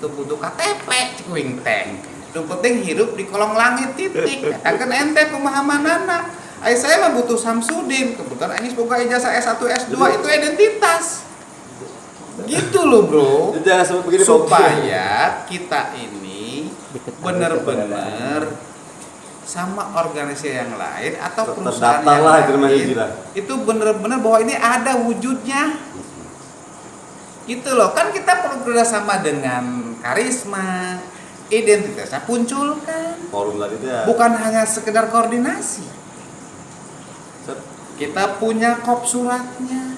butuh KTP, cikuing teng. Yang penting hidup di kolong langit titik. Katakan ente pemahaman anak. Saya mah butuh Samsudin. Kebetulan ini semoga ijazah S1 S2 itu identitas. Gitu loh bro. Jadi jangan sampai begini Pak Oki. Supaya kita ini benar-benar sama organisasi yang lain atau perusahaan Terdaftar yang lah itu namanya lain Jira. itu benar-benar bahwa ini ada wujudnya. Gitu loh, kan kita perlu kerjasama dengan karisma, identitasnya punculkan, Forum tadi itu ya. bukan hanya sekedar koordinasi. Kita punya kop suratnya,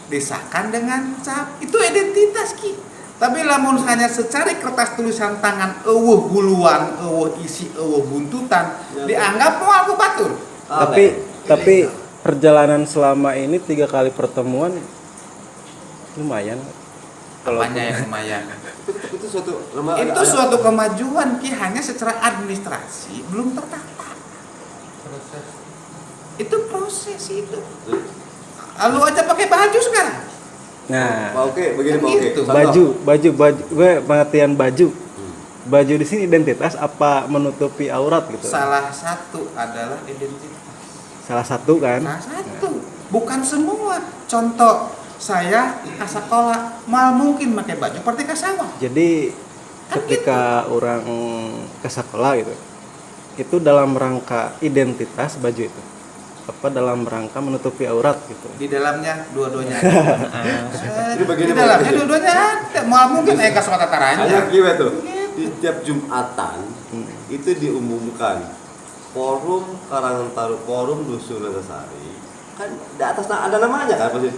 disahkan dengan cap, itu identitas Ki. Tapi lamun hanya secari kertas tulisan tangan, eueuh huluan, eueuh isi, eueuh buntutan, dianggap mau aku batur. Tapi perjalanan selama ini 3 kali pertemuan lumayan. Kalau Apanya yang lumayan? Itu suatu Itu suatu kemajuan Ki, hanya secara administrasi belum tertata. Itu proses itu. Lalu aja pakai baju sekarang. nah, Pak Oki, begini Pak Oki. Gitu. Contoh. baju gue pengertian baju. Baju di sini identitas apa menutupi aurat gitu. Salah satu adalah identitas. Salah satu kan. Salah satu, bukan semua. Contoh, saya ke sekolah mal mungkin pakai baju seperti ke sawah. Jadi Kan ketika orang ke sekolah gitu, itu dalam rangka identitas baju itu, apa dalam rangka menutupi aurat gitu. Di dalamnya dua-duanya. Jadi begini, Di dalamnya Pak. dua-duanya ada. Mal mungkin ke sekolah tataranya. Hanya gimana tuh? Di tiap Jumatan itu diumumkan forum Karangan Taru, forum Dusun Rantasari. Kan di atas ada namanya kan pasti.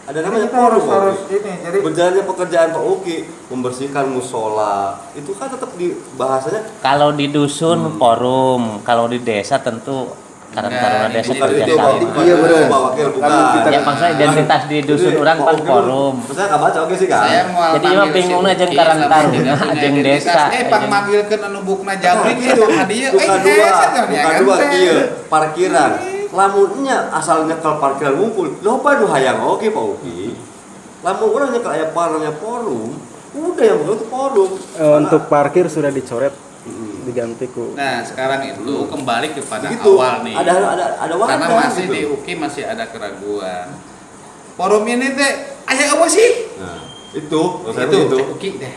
Ada namanya forum. harus Pak Oki. ini. Jadi Berjalannya pekerjaan Pak Oki, membersihkan musola, itu kan tetap di bahasanya Kalau di dusun forum, kalau di desa tentu Karang Taruna Enggak, desa ini bukan itu kerjasama. Pak. Iya, bener. Pak Wakil bukan. Kalau kita- Ya maksudnya identitas di dusun Jadi, orang Pak kan Oki forum. Saya nggak baca oke sih kan. saya mau Jadi emang bingung aja jeung Karang Taruna, jeung desa, Pang jeung- manggilkeun anu bukna jabrik itu hadieu Bukan dua, bukan dua kieu parkiran. Lamunnya asalnya ke parkiran ngumpul, loba nu hayang oke Pak Oki. Lamun urang nyekel aya parangnya forum, udah yang begitu forum. Untuk parkir sudah dicoret, diganti ku. Nah, sekarang itu kembali kepada Begitu. awal nih. Ada wadah Karena masih di gitu. UKI masih ada keraguan. Forum ini teh aya apa sih? Nah, itu, maksudnya Itu begitu. cek UKI deh.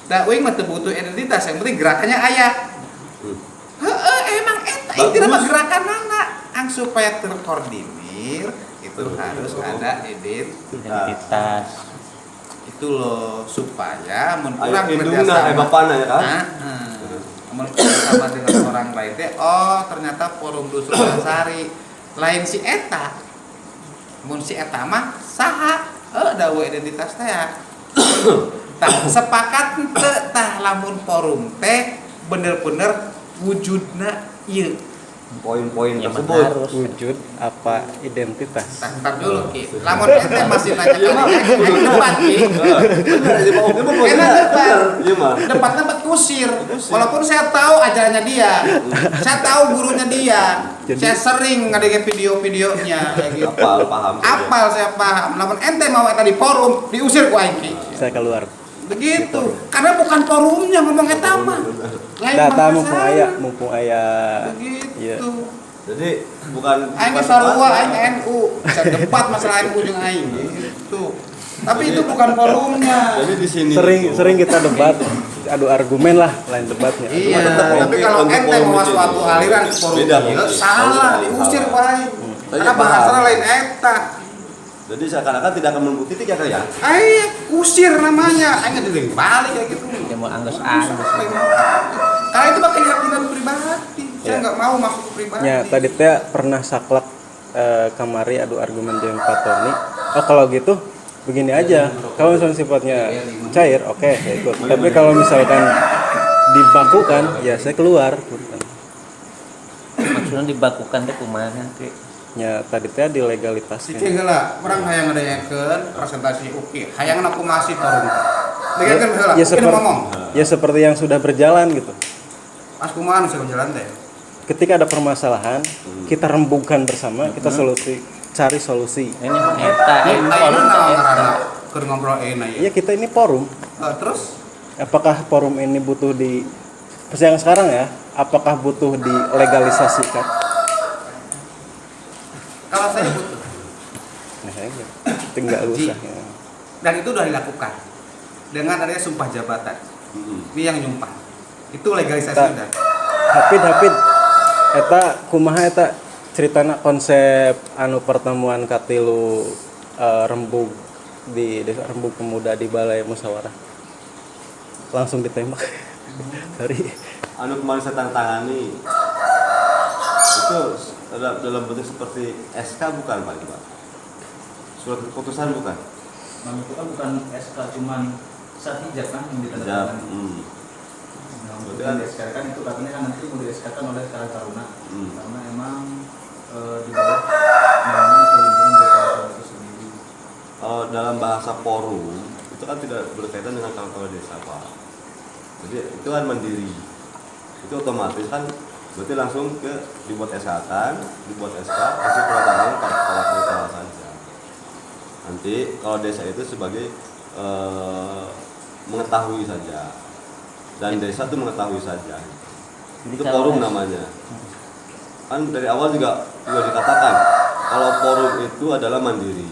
Da uing mah teu butuh identitas, yang penting gerakannya aya. Heeh, emang eta itu mah gerakanana ang supaya terkoordinir itu harus ada Identitas. itu loh supaya mun Ayo urang indungna bapana ya kan? mun bersama dengan orang lain teh oh ternyata forum dusun Sari lain si eta mun si eta mah saha ada identitas teh ya. Tah sepakat teu tah lamun forum teh bener-bener wujudna ieu. Poin-poin Ya, tersebut. harus. Wujud apa identitas? Ntar dulu Ki. Lamun ente masih nanya aing debat Ki. Bener, di Pak Oki mah poinnya. Enak debat. Iya mah. Debatnya buat kusir. Walaupun saya tahu ajarannya dia, saya tahu gurunya dia. Jadi- Saya sering ngadengin video-videonya kayak gitu. Apal, paham. Apal saya paham. Namun ente mau eta di forum diusir ku aing Ki. Saya keluar. Begitu. Karena bukan forumnya ngomong eta mah. Lain Data bahasa. mumpung aya. Begitu. Iya. Jadi bukan Aing ge sarua aing NU. Saya debat masalah NU jeung aing gitu. Tapi itu bukan forumnya. Jadi di sini Sering kita debat, adu argumen lah, lain debatnya. Iya, tetap tapi kalau untuk ente forum mau itu. suatu aliran ke forum Beda, ieu Bang. salah, diusir ku aing. Karena bahasana lain eta. Jadi seakan-akan tidak akan menempuh titik ya kayak. Aing kusir namanya, aing ngedeng balik kayak gitu. Dia mau anggus. Karena itu pakai keyakinan pribadi. Saya nggak mau masuk ke pribadi. Ya, tadi teh pernah saklek kamari adu argumen jeung Pak Tony. Oh, kalau gitu begini aja. Kalau misalnya sifatnya cair, oke, saya ikut. Tapi kalau misalkan dibakukan, ya saya keluar. Maksudnya dibakukan teh kumaha Ki? Ya, tadi teh dilegalitaskan. Cicing heula, urang hayang ngadeyakeun presentasi UKI. Hayang aku masih forum. Dengarkan heula, Ya, UKI ngomong. seperti yang sudah berjalan gitu. Pas kumaha nu jalan teh. Ketika ada permasalahan, kita rembugkan bersama, kita cari solusi. Ini mah eta, Aing ini forum teh eta. ngaranna keur ngobrol enak Ya, ya. kita ini forum. Terus Apakah forum ini butuh yang sekarang ya, apakah butuh dilegalisasikan? kalau saya butuh Nah, saya tinggal usah ya. dan itu sudah dilakukan dengan adanya sumpah jabatan. Ini yang nyumpah. Itu legalisasi sudah. Hapid eta kumaha eta ceritana konsep anu pertemuan katilu rembug di desa Rembug Pemuda di Balai Musyawarah. Langsung ditembak. Sorry. Anu kemarin saya tangani itu dalam bentuk seperti SK bukan Pak? Surat keputusan bukan? Itu kan bukan SK cuman sertijab kan yang ditandatangani. Nah, untuk Berarti di SK kan itu katanya kan nanti mau di SK kan oleh Karang Taruna. Hmm. Karena emang di bawah naungan pelindungan dari Karang Taruna itu sendiri. Kalau dalam bahasa forum itu kan tidak berkaitan dengan kepala desa Pak. Jadi itu kan mandiri. Itu otomatis kan berarti langsung dibuat SK kasih peraturan kepala desa saja. Nanti kalau desa itu sebagai mengetahui saja dan desa itu mengetahui saja. Itu forum namanya. Kan dari awal juga dikatakan kalau forum itu adalah mandiri,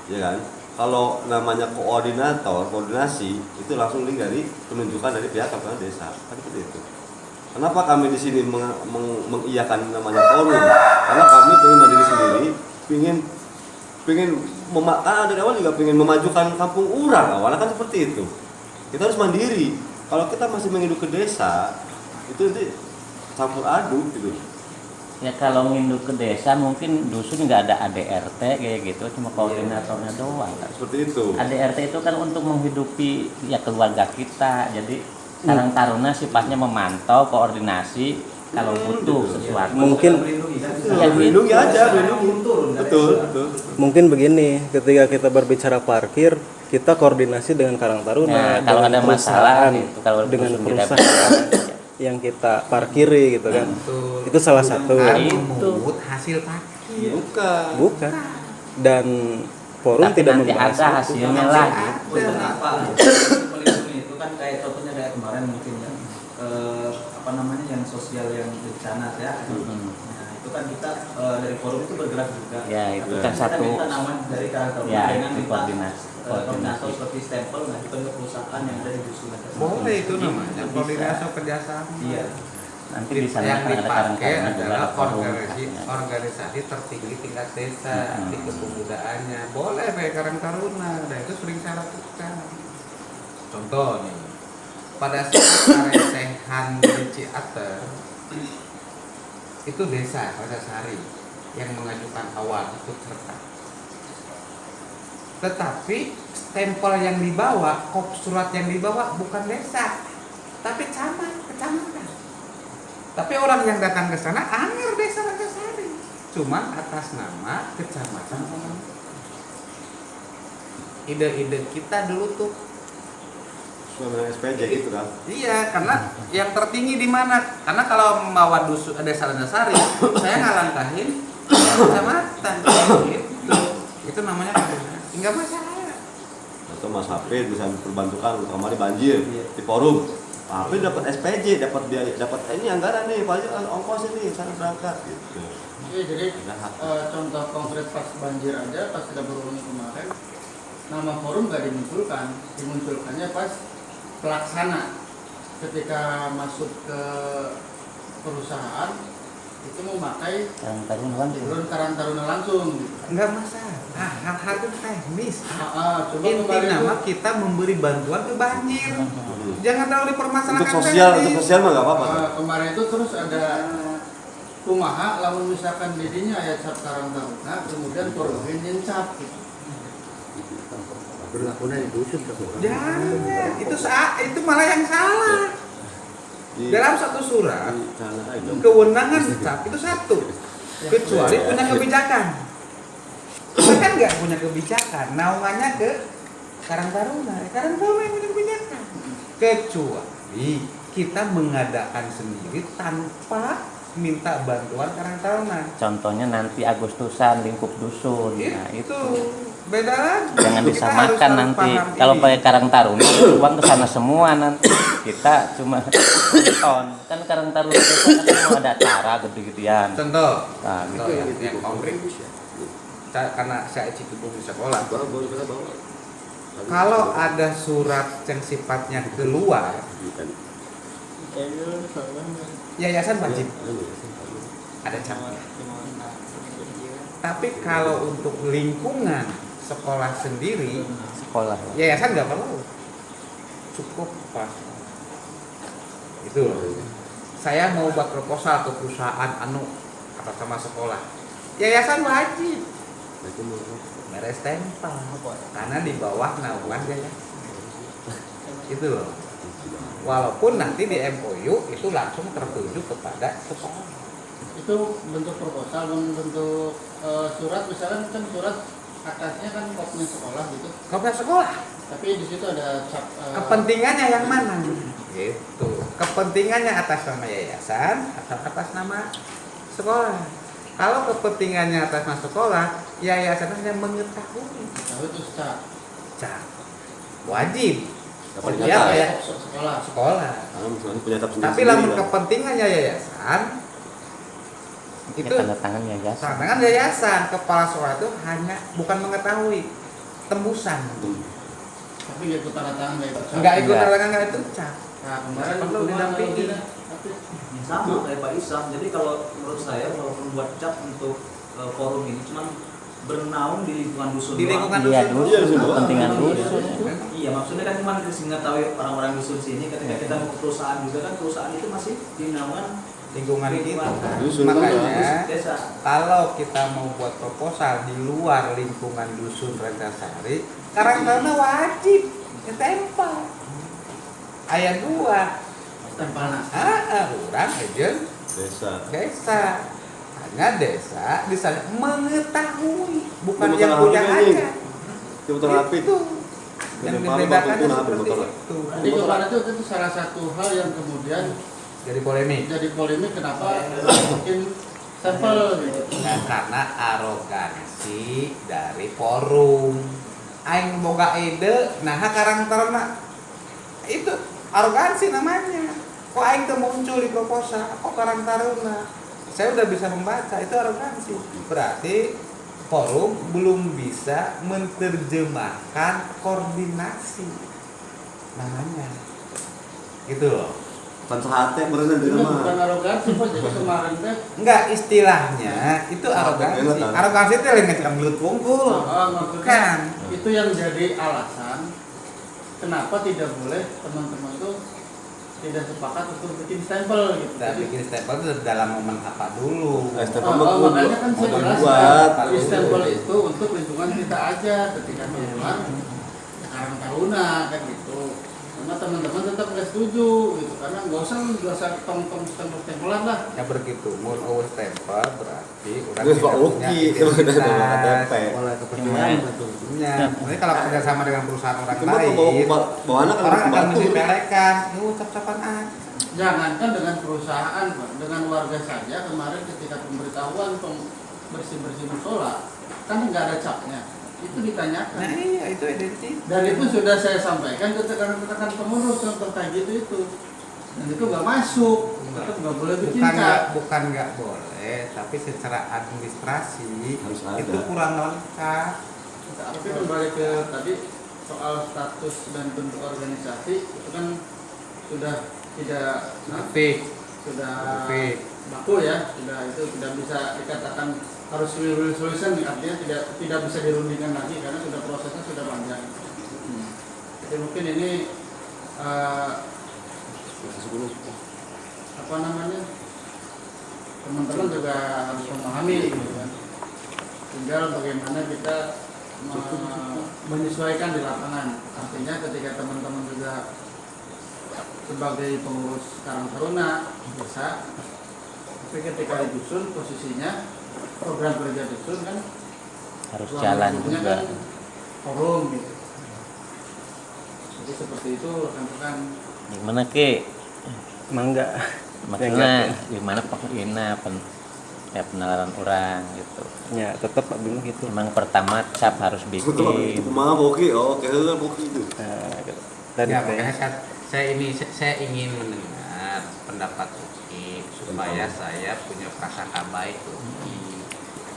ya kan? Kalau namanya koordinasi itu langsung link dari penunjukan dari pihak kepala desa, kan seperti itu. Kenapa kami di sini mengiyakan namanya forum? Karena kami pengen mandiri sendiri, pengen dari awal juga pengen memajukan kampung urang, awalnya kan seperti itu. Kita harus mandiri. Kalau kita masih menginduk ke desa, itu nanti campur aduk gitu. Ya kalau nginduk ke desa mungkin dusun nggak ada ADRT kayak gitu, cuma koordinatornya doang. Seperti itu. ADRT itu kan untuk menghidupi ya keluarga kita. Jadi Karang Taruna sifatnya memantau, koordinasi kalau butuh sesuatu. Mungkin Ya, Melindungi aja, melindungi. Betul. mungkin begini, ketika kita berbicara parkir, kita koordinasi dengan Karang Taruna, Nah, kalau dengan ada masalah perusahaan, gitu, kalau dengan dusun tidak perusahaan yang kita parkiri gitu kan. Itu salah satu. memungut hasil parkir. Bukan. Dan forum Tapi tidak nanti membahas ada itu. hasilnya lah. Beberapa melindungi itu kan kayak contohnya kayak kemarin mungkin ya apa namanya yang sosial yang bencana ya. Nah itu kan kita dari forum itu bergerak juga. Ya, itu Tapi kan kita satu. minta nama dari Karang Taruna Ya, dengan itu minta koordinasi. koordinator seperti stempel nah itu ke perusahaan yang ada di dusun. Boleh itu namanya koordinasi kerjasama. Iya. Nanti di sana Yang kan ada Karang dipakai Taruna juga adalah ada forum. organisasi tertinggi tingkat desa di kepemudaannya. Boleh pakai Karang Taruna, dan itu sering saya lakukan. Contoh nih, pada saat Karesehan di Ciater itu desa Rasasari yang mengajukan awal ikut serta. tetapi stempel yang dibawa, kop surat yang dibawa bukan desa, tapi kecamatan. Tapi orang yang datang ke sana Anger Desa Rancasari, cuma atas nama kecamatan. Ide-ide kita dulu tuh, Sudah SPJ gitu kan. iya, karena yang tertinggi di mana? Karena kalau membawa Desa Rancasari, saya ngalangkahin kecamatan gitu. Itu namanya enggak masalah. Atau Mas Hafid bisa diperbantukan kemarin banjir di forum. Pak Hafid dapat SPJ, dapat biaya, dapat ini anggaran nih, paling ongkos ini sana berangkat gitu. Iya, jadi contoh konkret pas banjir aja, pas kita berunding kemarin, nama forum gak dimunculkannya pas pelaksana ketika masuk ke perusahaan itu memakai Karang Taruna langsung. Enggak masalah. Hal-hal itu teknis. Cuma Inti kemarin nama itu kita memberi bantuan ke banjir. Jangan terlalu dipermasalahkan. Untuk sosial mah nggak apa-apa. kemarin itu terus ada kumaha lamun misalkan didinya aya cap Karang Taruna kemudian porohin yang cap gitu. Berlakunya di dusun kan. Jangan. Itu malah yang salah. Dalam satu surat, kewenangan cap itu satu, kecuali punya kebijakan. Kita kan nggak punya kebijakan, naungannya ke Karang Taruna. Karang Taruna yang punya kebijakan. Kecuali kita mengadakan sendiri tanpa minta bantuan Karang Taruna. Contohnya nanti Agustusan lingkup dusun. Nah, itu Beda lagi. jangan Kita disamakan harus nanti. paham Kalau ini. pakai Karang Taruna uang ke sana semua nanti. Kita cuma nonton. Kan Karang Taruna itu kan mau ada acara gede-gedean. Contoh, Nah, contoh yang konkret. Karena saya Cikibung di sekolah. Kalau ada surat yang sifatnya keluar, yayasan wajib ada capnya. Tapi kalau untuk lingkungan sekolah sendiri, sekolah. yayasan nggak perlu, cukup pas. Itu loh. Saya mau buat proposal ke perusahaan atas sama sekolah, yayasan wajib beres stempel karena di bawah naungan yayasan. Itu loh. Walaupun nanti di MOU itu langsung tertuju kepada sekolah. Itu bentuk proposal, bentuk surat misalnya kan surat atasnya kan kopnya sekolah gitu, Kepada sekolah. tapi di situ ada cap Kepentingannya yang mana? Gitu. Kepentingannya atas nama yayasan atau atas nama sekolah. Kalau kepentingannya atas nama sekolah, yayasan hanya mengetahui. tahu itu cap Wajib. Dapat Iya, nyata. kayak sekolah. sekolah. Misalnya punya tab Tapi sendiri lamun kan. kepentingannya yayasan, Ya, itu tanda tangan yayasan. tangan yayasan, kepala sekolah itu hanya bukan mengetahui, tembusan. Tapi nggak ikut tanda tangan nggak ikut cap. Enggak ikut Enggak. tangan itu cap. Nah, kemarin Perlu kumaha didampingi. kalau tidak, tapi Sama kayak Pak Isam. Jadi kalau menurut saya kalau membuat cap untuk forum ini cuma bernaung di lingkungan dusun. Di lingkungan Iya, dusun. Iya, dusun. kepentingan dusun. Iya, maksudnya kan cuma mengetahui orang-orang dusun sini. Ketika kita mau ke perusahaan juga kan perusahaan itu masih di naungan Lingkungan kita. Dusun. Makanya desa. kalau kita mau buat proposal di luar lingkungan dusun Rancasari, Karang Taruna wajib ditempel. Ayat 2. tempelna. Orang agent desa. Hanya desa bisa mengetahui, bukan Ini yang motor punya HP ini. aja. Ini motor HP. Itu. Yang Ini Pak dibedakan Bapak itu seperti motor. itu. Jadi kemarin itu salah satu hal yang kemudian Jadi polemik. jadi polemik kenapa bikin sampel gitu. Nah, karena arogansi dari forum. Aing boga ide, nah Karang Taruna itu arogansi namanya. Kok aing tuh muncul di proposal, kok Karang Taruna? Saya udah bisa membaca, itu arogansi. Berarti forum belum bisa menerjemahkan koordinasi namanya. Gitu loh. Pansahate berenang di Itu rumah. bukan arogansi Pak, jadi kemarin teh Enggak, istilahnya itu arogansi. Arogansi itu yang ngecam gelut wungkul. maksudnya Bukan. itu yang jadi alasan kenapa tidak boleh teman-teman itu tidak sepakat untuk bikin stempel gitu. Dan bikin stempel itu dalam momen apa dulu? Stempel Makanya kan saya momen jelaskan buat di stempel itu untuk lingkungan kita aja ketika keluar Karang Taruna kan gitu. Karena teman-teman tetap nggak setuju gitu, karena nggak usah tong-tong stempel-stempelan lah. Ya begitu, mun eueuh stempel berarti urang Geus Pak punya Uki identitas. sebenarnya KTP. oleh kepercayaan betul. Ya, ini kalau kerja sama dengan perusahaan orang Cuma lain, bawaannya kan orang akan batu. menyepelekan, ini ucap-ucapan aja. Jangankan dengan perusahaan, Pak, dengan warga saja kemarin ketika pemberitahuan bersih-bersih musola kan nggak ada capnya, itu ditanyakan. Nah iya, itu identitas. Dan itu sudah saya sampaikan ke rekan-rekan pengurus yang terkait itu. Dan itu nggak masuk, tetap nggak boleh bikin cap. Bukan nggak boleh, tapi secara administrasi Harus ada. itu kurang lengkap. Tapi kembali ke tadi soal status dan bentuk organisasi itu kan sudah tidak Fix. sudah Fix. baku ya, sudah itu tidak bisa dikatakan harus win-win solution, artinya tidak bisa dirundingkan lagi karena sudah prosesnya sudah panjang. Jadi mungkin ini apa namanya, teman-teman juga harus memahami gitu kan. Tinggal bagaimana kita menyesuaikan di lapangan. Artinya ketika teman-teman juga sebagai pengurus Karang Taruna bisa, tapi ketika di dusun posisinya program kerja dusun kan Harus ruang jalan lingkupnya juga. kan forum gitu. Jadi seperti itu rekan-rekan. Gimana Ki? Mangga. Maksudnya gimana penalaran orang gitu. Ya tetap bingung gitu. Emang pertama cap harus bikin. Kumaha Boki? Oh, kayaknya Boki itu. Nah, gitu. Tadi Ya, teh. makanya saya ingin mendengar pendapat Uki supaya saya punya prasangka baik Uki,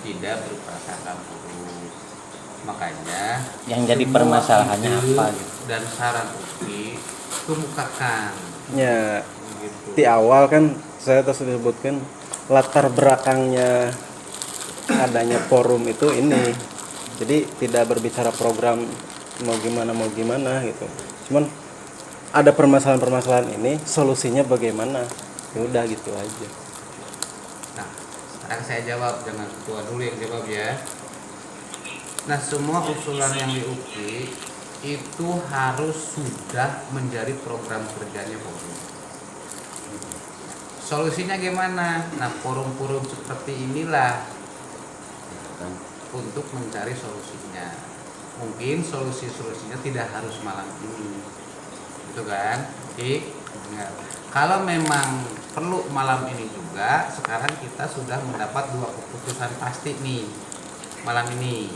tidak berprasangka buruk. Makanya Yang jadi semua permasalahannya ide apa gitu. dan saran Uki kemukakan Ya gitu. di awal kan saya terus disebutkan latar belakangnya adanya forum itu ini, jadi tidak berbicara program mau gimana gitu, cuman ada permasalahan ini solusinya bagaimana, ya udah gitu aja. Nah, sekarang saya jawab, jangan ketua dulu yang jawab ya. Nah, semua usulan yang di UPI itu harus sudah menjadi program kerjanya forum. Solusinya gimana? Nah, forum-forum seperti inilah untuk mencari solusinya. Mungkin solusinya tidak harus malam ini, gitu kan? Oke, ingat. Kalau memang perlu malam ini juga, sekarang kita sudah mendapat 2 keputusan pasti nih malam ini.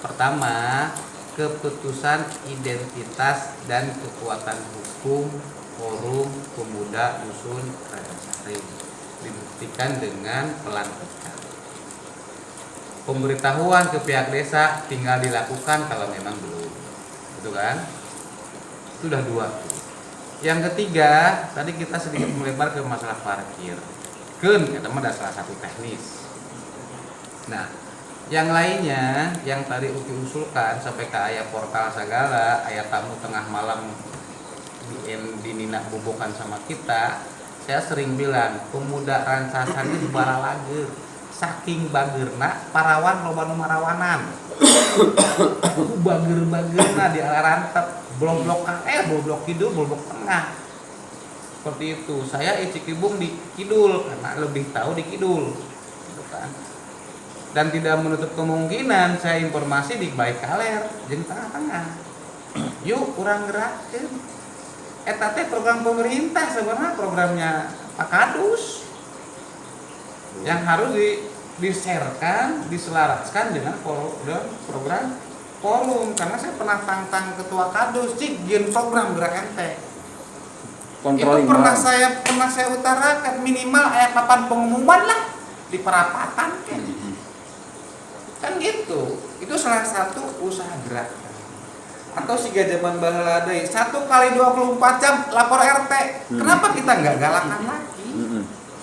Pertama, keputusan identitas dan kekuatan hukum Forum Pemuda Dusun Rajasari dibuktikan dengan pelantikan. Pemberitahuan ke pihak desa tinggal dilakukan kalau memang belum, betul kan? Sudah 2. Yang ketiga, tadi kita sedikit melebar ke masalah parkir. Kan, kita mah ada salah satu teknis. Nah, yang lainnya yang tadi Uki usulkan sampai ke ayah portal segala, ayah tamu tengah malam di Nina bobokan sama kita, saya sering bilang pemuda rancasan itu bara lager, saking bagerna parawan loba nu marawanan. Bager-bagerna di arah rantep blok-blok blok kidul, blok tengah. Seperti itu. Saya Cikibung di kidul karena lebih tahu di kidul. Gitu kan. Dan tidak menutup kemungkinan saya informasi di Baikaler jeung tengah-tengah. Yuk kurang gerakin. Eta teh program pemerintah sebenarnya, programnya Pak Kadus yang harus diserkan, diselaraskan dengan program forum. Karena saya pernah tantang ketua Kadus, cik gen program gerak ente. Itu pernah saya utarakan minimal ayat 8 pengumuman lah di perapatan kan gitu. Itu salah satu usaha gerak. Atau siga zaman baheula deui 1 kali 24 jam lapor RT. Kenapa kita nggak galakan lagi?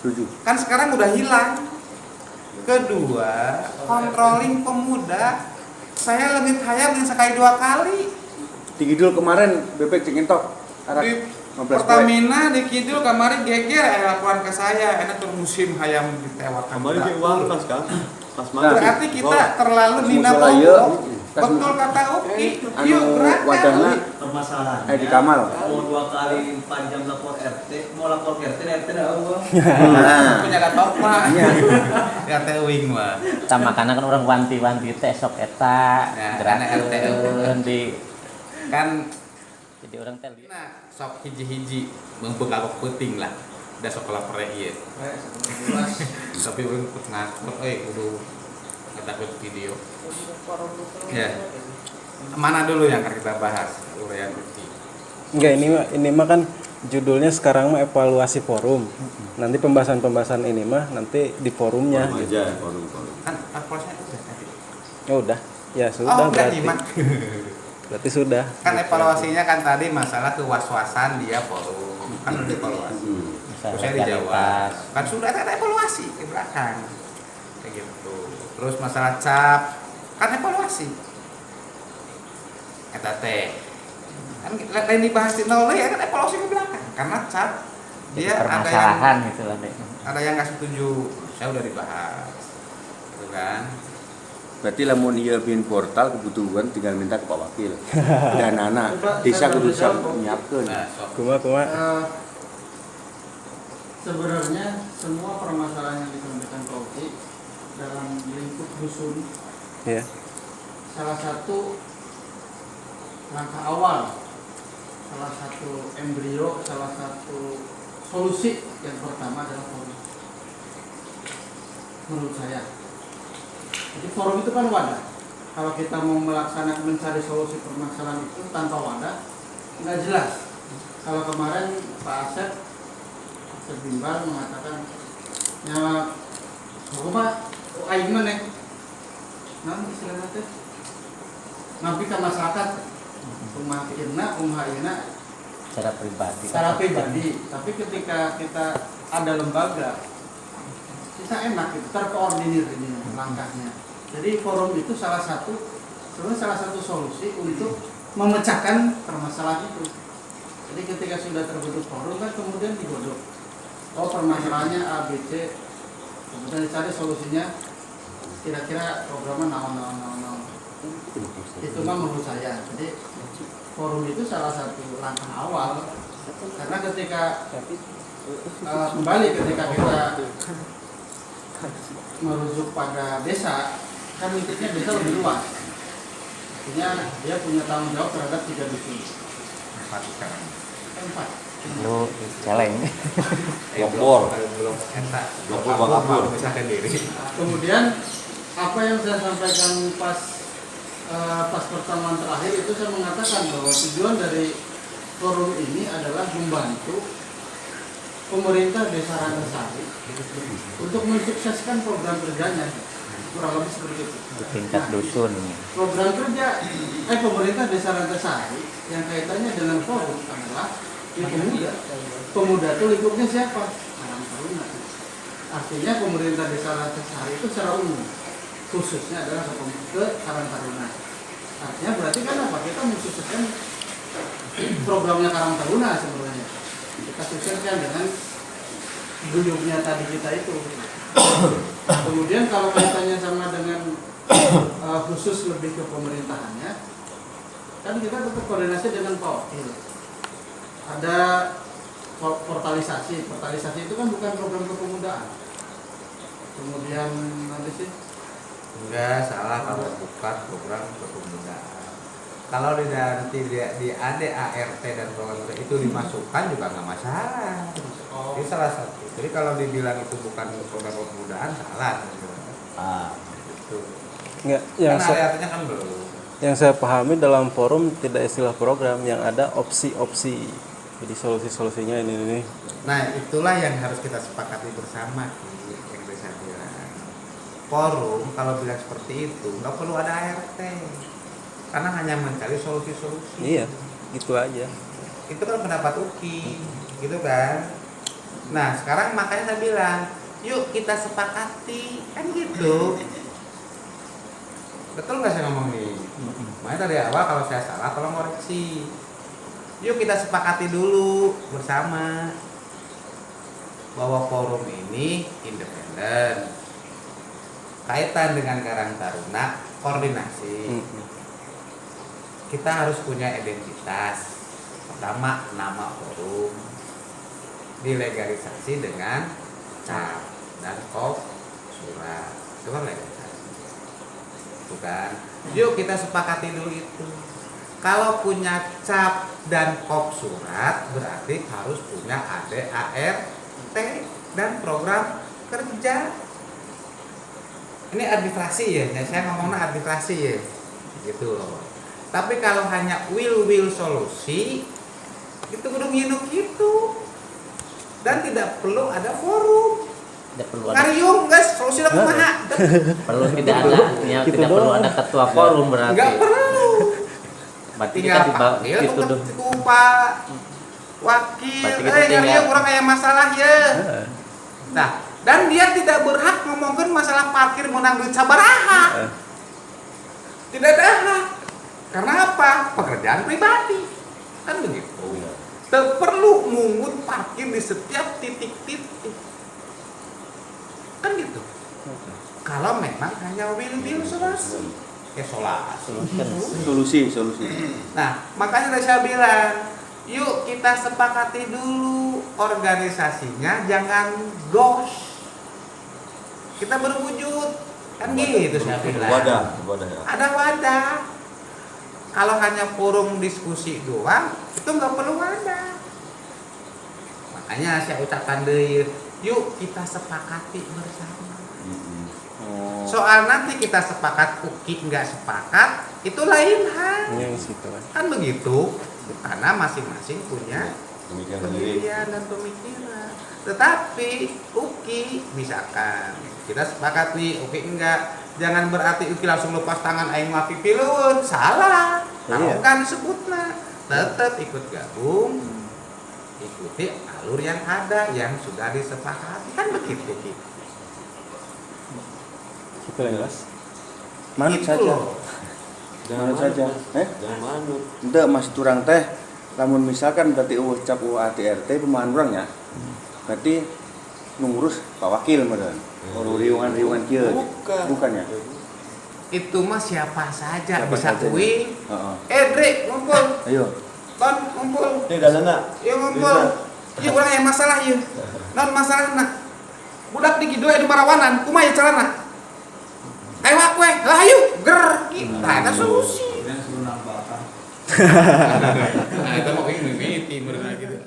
Setuju. Kan sekarang udah hilang. Kedua, controlling pemuda. Saya lebih hayam yang sekali 2 kali. Di Kidul kemarin bebek cing entok. Di Pertamina di kidul kemarin geger laporan ke saya, enak tuh musim hayam ditewakan. Kemarin ke uang kan? Pas Berarti kita terlalu nina Musola ieu. Betul kata Uki. Anu Yuk berangkat. wadahna Permasalahannya di Kamal. mau 2 kali panjang lapor RT, mau lapor RT ada uang. Punya kata Pak. Ya teh wing mah. Sama karena kan orang wanti-wanti teh sok eta Ya, gerak karena RT di Kan jadi orang teh nah sok hiji-hiji membengkak penting lah. Da sok lapor ieu. Tapi urang ngakut kudu ngetakut video. Ya. Mana dulu yang akan kita bahas? Uraian Uki. Enggak, ini mah kan judulnya sekarang mah evaluasi forum. Nanti pembahasan ini mah nanti di forumnya. Forum Gitu. aja, forum. Kan evaluasinya udah tadi. Ya udah, ya sudah udah berarti. nyimak. Berarti sudah. Kan evaluasinya kan tadi masalah kewas-wasan dia forum. Kan udah evaluasi. Terus saya dijawab. Kan sudah ada evaluasi di belakang. Kayak gitu. Terus masalah cap kan evaluasi. Eta teh. Kan lain dibahas di nol ya kan evaluasi ke belakang. Karena cap dia permasalahan gitu lah deh. ada yang nggak setuju. Saya udah dibahas. Gitu kan. Berarti lamun ieu bin portal kebutuhan tinggal minta ke Pak Wakil. Dan anak desa kudu siap nyiapkeun. Nah, sok. Kuma. Sebenarnya semua permasalahan yang disampaikan Pak Uki dalam lingkup dusun, Ya. salah satu langkah awal, salah satu embrio, salah satu solusi yang pertama adalah forum. Menurut saya. Jadi forum itu kan wadah. Kalau kita mau melaksanakan mencari solusi permasalahan itu tanpa wadah, nggak jelas. Kalau kemarin Pak Asep Bimbal mengatakan, ya, Pak, aing mana? Nanti istilahnya teh, nabi ke masyarakat, rumah ayeuna Secara pribadi. secara pribadi. Tapi ketika kita ada lembaga, kita enak, itu terkoordinir ini langkahnya. Jadi forum itu sebenarnya salah satu solusi untuk memecahkan permasalahan itu. Jadi ketika sudah terbentuk forum kan kemudian digodok. Oh permasalahannya A, B, C, kemudian dicari solusinya. Kira-kira programnya naon. Itu mah menurut saya. Jadi forum itu salah satu langkah awal. Karena ketika kembali ketika kita merujuk pada desa, kan lingkupnya desa lebih luas. Artinya dia punya tanggung jawab terhadap 3 dusun. 4. Lu celeng. Lopor. Belum eta. Lopor Bang Misalkan diri. Kemudian apa yang saya sampaikan pas pertemuan terakhir itu saya mengatakan bahwa tujuan dari forum ini adalah membantu pemerintah Desa Rangasari untuk mensukseskan program kerjanya, kurang lebih seperti itu. Di tingkat dusun. Program kerja pemerintah Desa Rangasari yang kaitannya dengan forum adalah pemuda. Pemuda itu lingkupnya siapa? Karang Taruna. Artinya pemerintah Desa Rangasari itu secara umum, khususnya adalah ke Karang Taruna. Artinya berarti kan apa? Kita mensukseskan programnya Karang Taruna sebenarnya. Kita sukseskan dengan guyupnya tadi kita itu. Kemudian kalau kaitannya sama dengan khusus lebih ke pemerintahannya, kan kita tetap koordinasi dengan Pak Wakil. Ada portalisasi itu kan bukan program kepemudaan. Kemudian nanti sih Enggak salah kalau bukan program kepemudaan. Kalau nanti di ADART dan program itu dimasukkan juga nggak masalah. Ini salah satu. Jadi kalau dibilang itu bukan program kepemudaan salah. Itu. Enggak, yang Karena artinya kan belum. yang saya pahami dalam forum tidak istilah program, yang ada opsi-opsi. Jadi solusi-solusinya ini. Nah itulah yang harus kita sepakati bersama yang saya bilang. Forum kalau bilang seperti itu nggak perlu ada ART karena hanya mencari solusi-solusi. Iya, gitu aja. Itu kan pendapat Uki, gitu kan. Nah sekarang makanya saya bilang, yuk kita sepakati, kan gitu. Betul nggak saya ngomong nih? Makanya dari awal kalau saya salah tolong koreksi. Yuk kita sepakati dulu bersama bahwa forum ini independen. Kaitan dengan Karang Taruna, koordinasi. Kita harus punya identitas. Pertama, nama forum. Dilegalisasi dengan cap dan kop surat. Itu kan legalisasi. Bukan. Yuk kita sepakati dulu itu. Kalau punya cap dan kop surat berarti harus punya ADART dan program kerja. Ini administrasi ya, saya ngomongnya administrasi ya, gitu loh. Tapi kalau hanya will solusi itu kudu nginuk gitu dan tidak perlu ada forum. Tidak perlu ada, Ngariung guys, solusi lah kumaha. perlu tidak ada, ya, tidak perlu ada ketua forum berarti. Enggak perlu. Berarti Tinggal kita panggil itu tuh. ke Pak Wakil, Berarti kita tinggal- ngariung kurang kayak masalah ya. Nah, dan dia tidak berhak ngomongin masalah parkir menang duit sabaraha. Tidak ada hak. Karena apa? Pekerjaan pribadi. Kan begitu. Tak perlu mungut parkir di setiap titik-titik. Kan gitu. Kalau memang hanya will solusi. Solusi. Nah, makanya tadi saya bilang, yuk kita sepakati dulu organisasinya, jangan ghost. Kita berwujud, kan gitu saya bilang. Wadah ya. Ada wadah. Kalau hanya forum diskusi doang, itu nggak perlu wadah. Makanya saya ucapkan deh, yuk kita sepakati bersama. Soal nanti kita sepakat, UKI nggak sepakat, itu lain hal. Kan begitu, karena masing-masing punya pendirian dan pemikiran. Tetapi UKI misalkan kita sepakat nih, UKI enggak, jangan berarti UKI langsung lepas tangan aing mah pipilun, salah. Kalau kan disebutna, tetap ikut gabung, ikuti alur yang ada yang sudah disepakati, kan begitu gitu. Itu jelas. Manut Itu saja. loh. Manut saja. Jangan manut. Ente masih turang teh. Namun misalkan berarti cap ADRT pemahaman orang ya. Berarti ngurus Pak Wakil meureun. Riungan kieu. Bukan ya? Itu mah siapa saja Siapa bisa saja. kuing. Heeh. Drik, ngumpul. Ayo. Kon ngumpul. Danana. Yuk ngumpul. Yuk urang aya masalah ieu. Naon masalahna? Budak di kieu anu marawanan, kumaha ya carana? Tewak we, lah ayo, ger. Kita ada solusi. Nah, itu mau mimiti bener gitu.